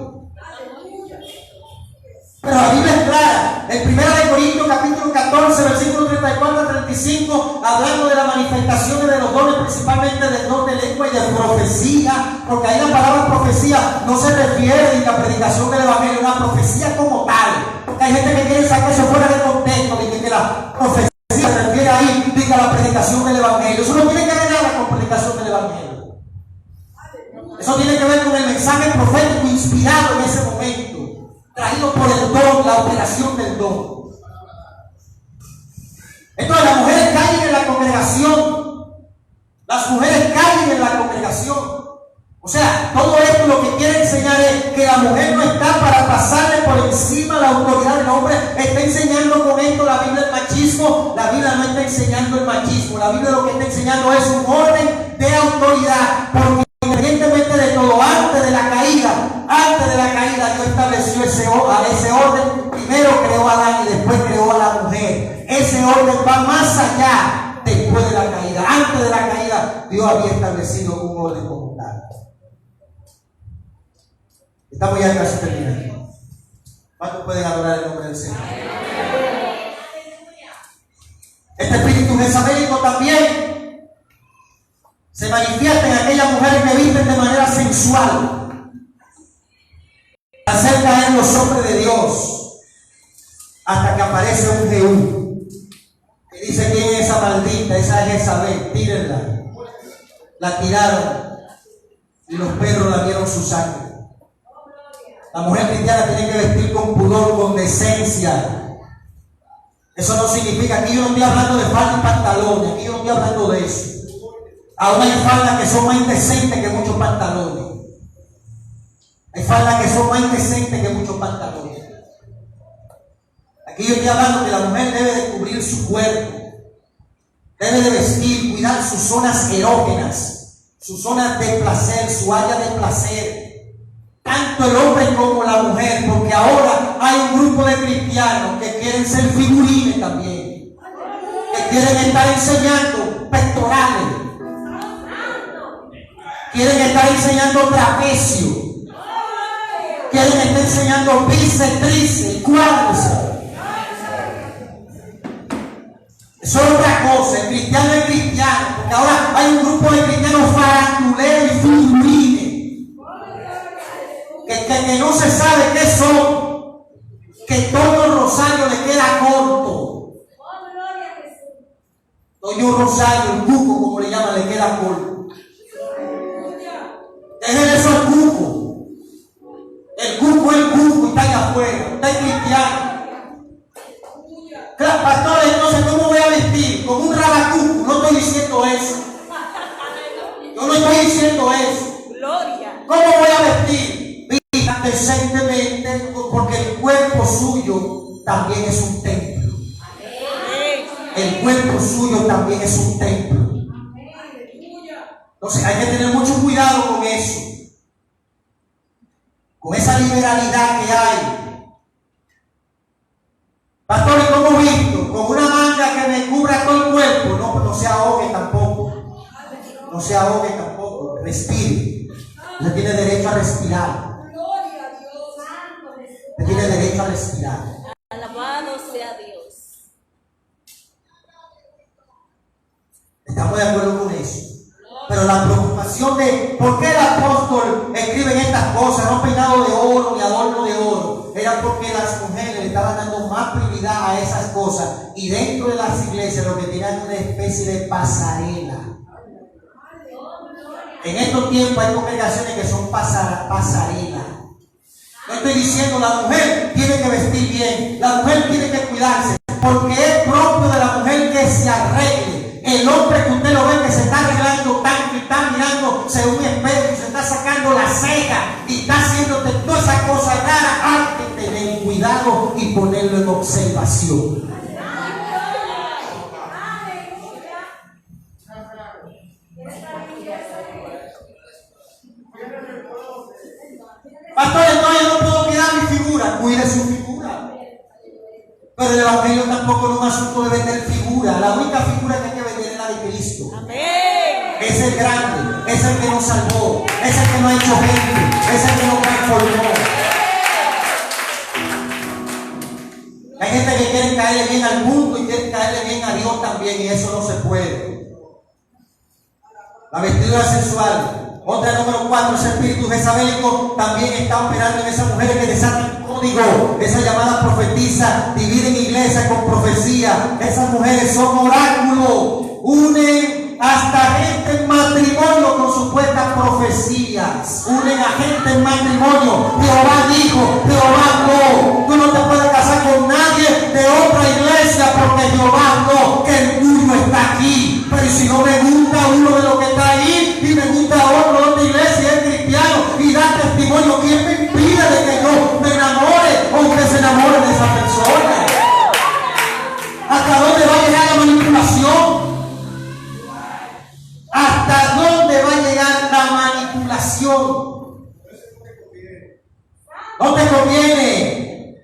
Pero la Biblia es clara. En 1 Corintios capítulo 14, versículo 34 a 35, hablando de las manifestaciones de los dones, principalmente del don de lengua y de profecía, porque ahí la palabra profecía no se refiere a la predicación del evangelio, una profecía como tal. Porque hay gente que quiere sacar eso fuera de contexto, y que la profecía se refiere ahí, diga la predicación del evangelio. Eso no tiene que ver nada con predicación del evangelio. Eso tiene que ver con el mensaje profético inspirado en ese momento, traído por el don, la operación del don. Entonces las mujeres caen en la congregación. Las mujeres caen en la congregación. O sea, todo esto lo que quiere enseñar es que la mujer no está para pasarle por encima la autoridad del hombre. Está enseñando con esto la Biblia el machismo. La Biblia no está enseñando el machismo. La Biblia lo que está enseñando es un orden de autoridad. Porque independientemente de todo, antes de la caída, Dios estableció ese orden. Primero creó a Adán y después creó a la mujer. Ese orden va más allá después de la caída. Antes de la caída, Dios había establecido un orden como tal. Estamos ya casi terminando. ¿Cuántos pueden adorar el nombre del Señor? Este espíritu jezabélico también se manifiesta en aquellas mujeres que visten de manera sensual, hacer caer los hombres de Dios, hasta que aparece un Jehú que dice: ¿quién es esa maldita? Esa es Jezabel, tírenla. La tiraron y los perros la vieron su sangre. La mujer cristiana tiene que vestir con pudor, con decencia. Eso no significa, aquí yo no estoy hablando de falda y pantalones, aquí yo no estoy hablando de eso. Aún hay faldas que son más indecentes que muchos pantalones. Hay faldas que son más indecentes que muchos pantalones. Aquí yo estoy hablando que la mujer debe de cubrir su cuerpo, debe de vestir, cuidar sus zonas erógenas, sus zonas de placer, su área de placer. Tanto el hombre como la mujer, porque ahora hay un grupo de cristianos que quieren ser figurines también, que quieren estar enseñando pectorales, quieren estar enseñando trapecio, quieren estar enseñando bíceps, tríceps, cuádriceps. Eso es otra cosa. El cristiano es cristiano, porque ahora hay un grupo de cristianos faranduleros y figurines que no se sabe qué son, que todo el rosario le queda corto. Todo un rosario, el cuco, como le llaman, le queda corto. Dejen eso el cuco. El cuco es el cuco y está allá afuera. Usted es cristiano. Claro, pastor, entonces, ¿cómo voy a vestir? Como un rabacuco. No estoy diciendo eso. Yo no estoy diciendo eso. Gloria. ¿Cómo voy a vestir? Vista decentemente, porque el cuerpo suyo también es un templo. El cuerpo suyo también es un templo. Entonces hay que tener mucho cuidado con eso, con esa liberalidad que hay. Pastor, ¿y cómo visto? Con una manga que me cubra todo el cuerpo. No, no se ahogue tampoco. No se ahogue tampoco. Respire. Usted tiene derecho a respirar. Usted tiene derecho a respirar. Alabado sea Dios. Estamos de acuerdo con eso. Pero la preocupación de por qué el apóstol escribe estas cosas, no peinado de oro ni adorno de oro, era porque las mujeres le estaban dando más prioridad a esas cosas, y dentro de las iglesias lo que tenían una especie de pasarela. En estos tiempos hay congregaciones que son pasarelas. No estoy diciendo la mujer tiene que vestir bien, la mujer tiene que cuidarse, porque es propio de la mujer que se arregle. El hombre que usted lo ve que se está arreglando tanto y está mirándose un espejo y se está sacando la ceja y está haciéndote todas esas cosas raras, hay que tener cuidado y ponerlo en observación. Pastor, entonces yo no puedo cuidar mi figura. Cuide su figura. Pero el evangelio tampoco es un asunto de vender figura. La única figura que hay que vender es la de Cristo. Amén. Es el grande, es el que nos salvó, es el que nos ha hecho gente, es el que nos transformó. Hay gente que quiere caerle bien al mundo y quiere caerle bien a Dios también, y eso no se puede. La vestidura sexual. Otra, número 4, ese espíritu jezabélico también está operando en esas mujeres que desatan código. Esa llamada profetisa, dividen iglesia con profecía. Esas mujeres son oráculos, unen hasta gente en matrimonio con supuestas profecías. Unen a gente en matrimonio. Jehová dijo, Jehová no. Tú no te puedes casar con nadie de otra iglesia porque Jehová no, que el tuyo está aquí. Pero si no me gusta uno de los que está ahí y me gusta otro de otra iglesia y es cristiano y da testimonio, ¿quién me impide de que yo me enamore o usted se enamore de esa persona? ¿Hasta dónde va a llegar la manipulación? ¿Hasta dónde va a llegar la manipulación? No te conviene.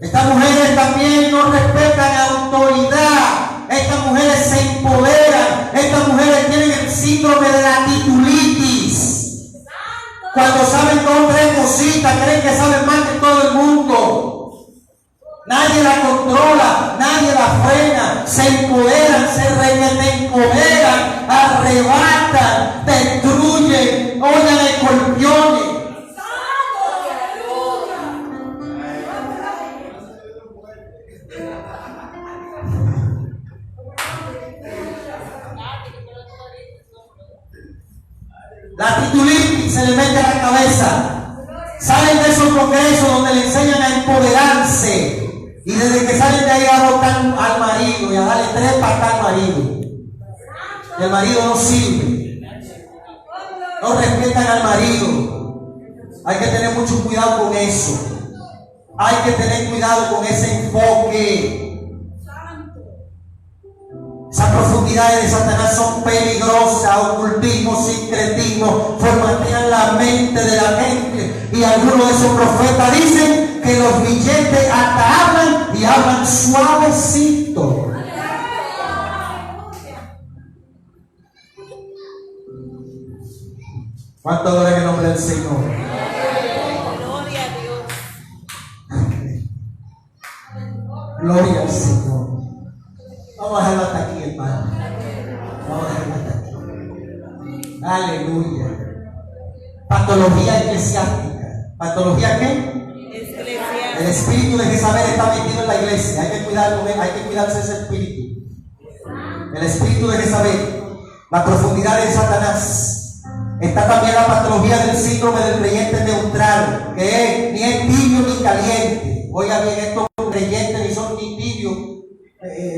Estas mujeres también no respetan la autoridad. Estas mujeres se empoderan. Estas mujeres tienen el síndrome de la titulitis. Cuando saben dos o tres cositas, creen que saben más que todo el mundo. Nadie la controla, nadie nadie la frena, se empoderan, se reempoderan, arrebatan, destruyen, hollan escorpiones. La titulitis se le mete a la cabeza. Salen de esos congresos donde le enseñan a empoderarse. Y desde que salen de ahí a botar al marido y a darle 3 patas al marido. El marido no sirve. No respetan al marido. Hay que tener mucho cuidado con eso. Hay que tener cuidado con ese enfoque. Esas profundidades de Satanás son peligrosas. Ocultismo, sincretismo, formatean la mente de la gente. Y algunos de esos profetas dicen que los billetes hasta hablan y hablan suavecito. ¿Cuánto adoran el nombre del Señor? Gloria a Dios. Gloria al Señor. Vamos a dejarlo hasta aquí, hermano. Vamos a dejarlo hasta aquí. Aleluya. Patología eclesiástica. ¿Patología qué? El Eclesiastes. espíritu de Jezabel está metido en la iglesia. Hay que cuidar con él, hay que cuidarse de ese espíritu. El espíritu de Jezabel. La profundidad de Satanás. Está también la patología del síndrome del creyente neutral, que es, ni es tibio ni caliente. Oiga bien, estos creyentes ni son ni tibios,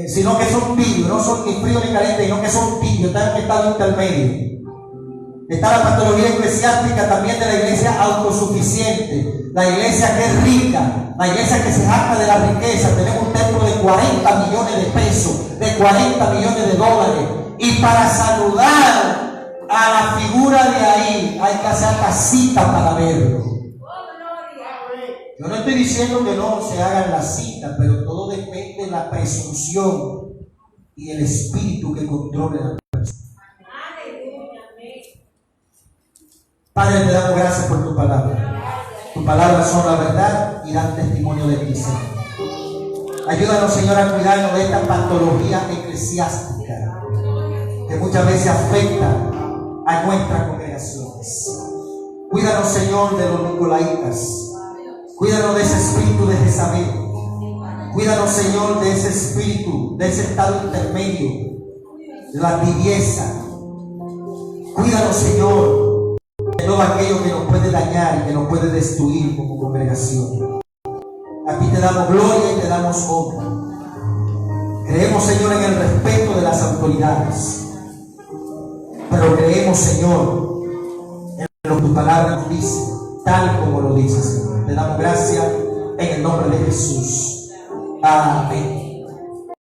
sino que son tibios, no son ni fríos ni calientes, sino que son tibios, están en estado intermedio. Está la patología eclesiástica también de la iglesia autosuficiente, la iglesia que es rica, la iglesia que se jacta de la riqueza. Tenemos un templo de 40 millones de pesos, de 40 millones de dólares, y para saludar a la figura de ahí hay que hacer casita para verlo. Yo no estoy diciendo que no se hagan las citas, pero todo depende de la presunción y el espíritu que controle la persona. Padre, te damos gracias por tu palabra. Tu palabra son la verdad y dan testimonio de ti, Señor. Ayúdanos, Señor, a cuidarnos de esta patología eclesiástica que muchas veces afecta a nuestras congregaciones. Cuídanos, Señor, de los nicolaitas. Cuídanos de ese espíritu de Jezabel. Cuídanos, Señor, de ese espíritu, de ese estado intermedio, de la tibieza. Cuídanos, Señor, de todo aquello que nos puede dañar y que nos puede destruir como congregación. A ti te damos gloria y te damos honra. Creemos, Señor, en el respeto de las autoridades. Pero creemos, Señor, en lo que tu palabra nos dice, tal como lo dice, Señor. Te damos gracias en el nombre de Jesús. Amén.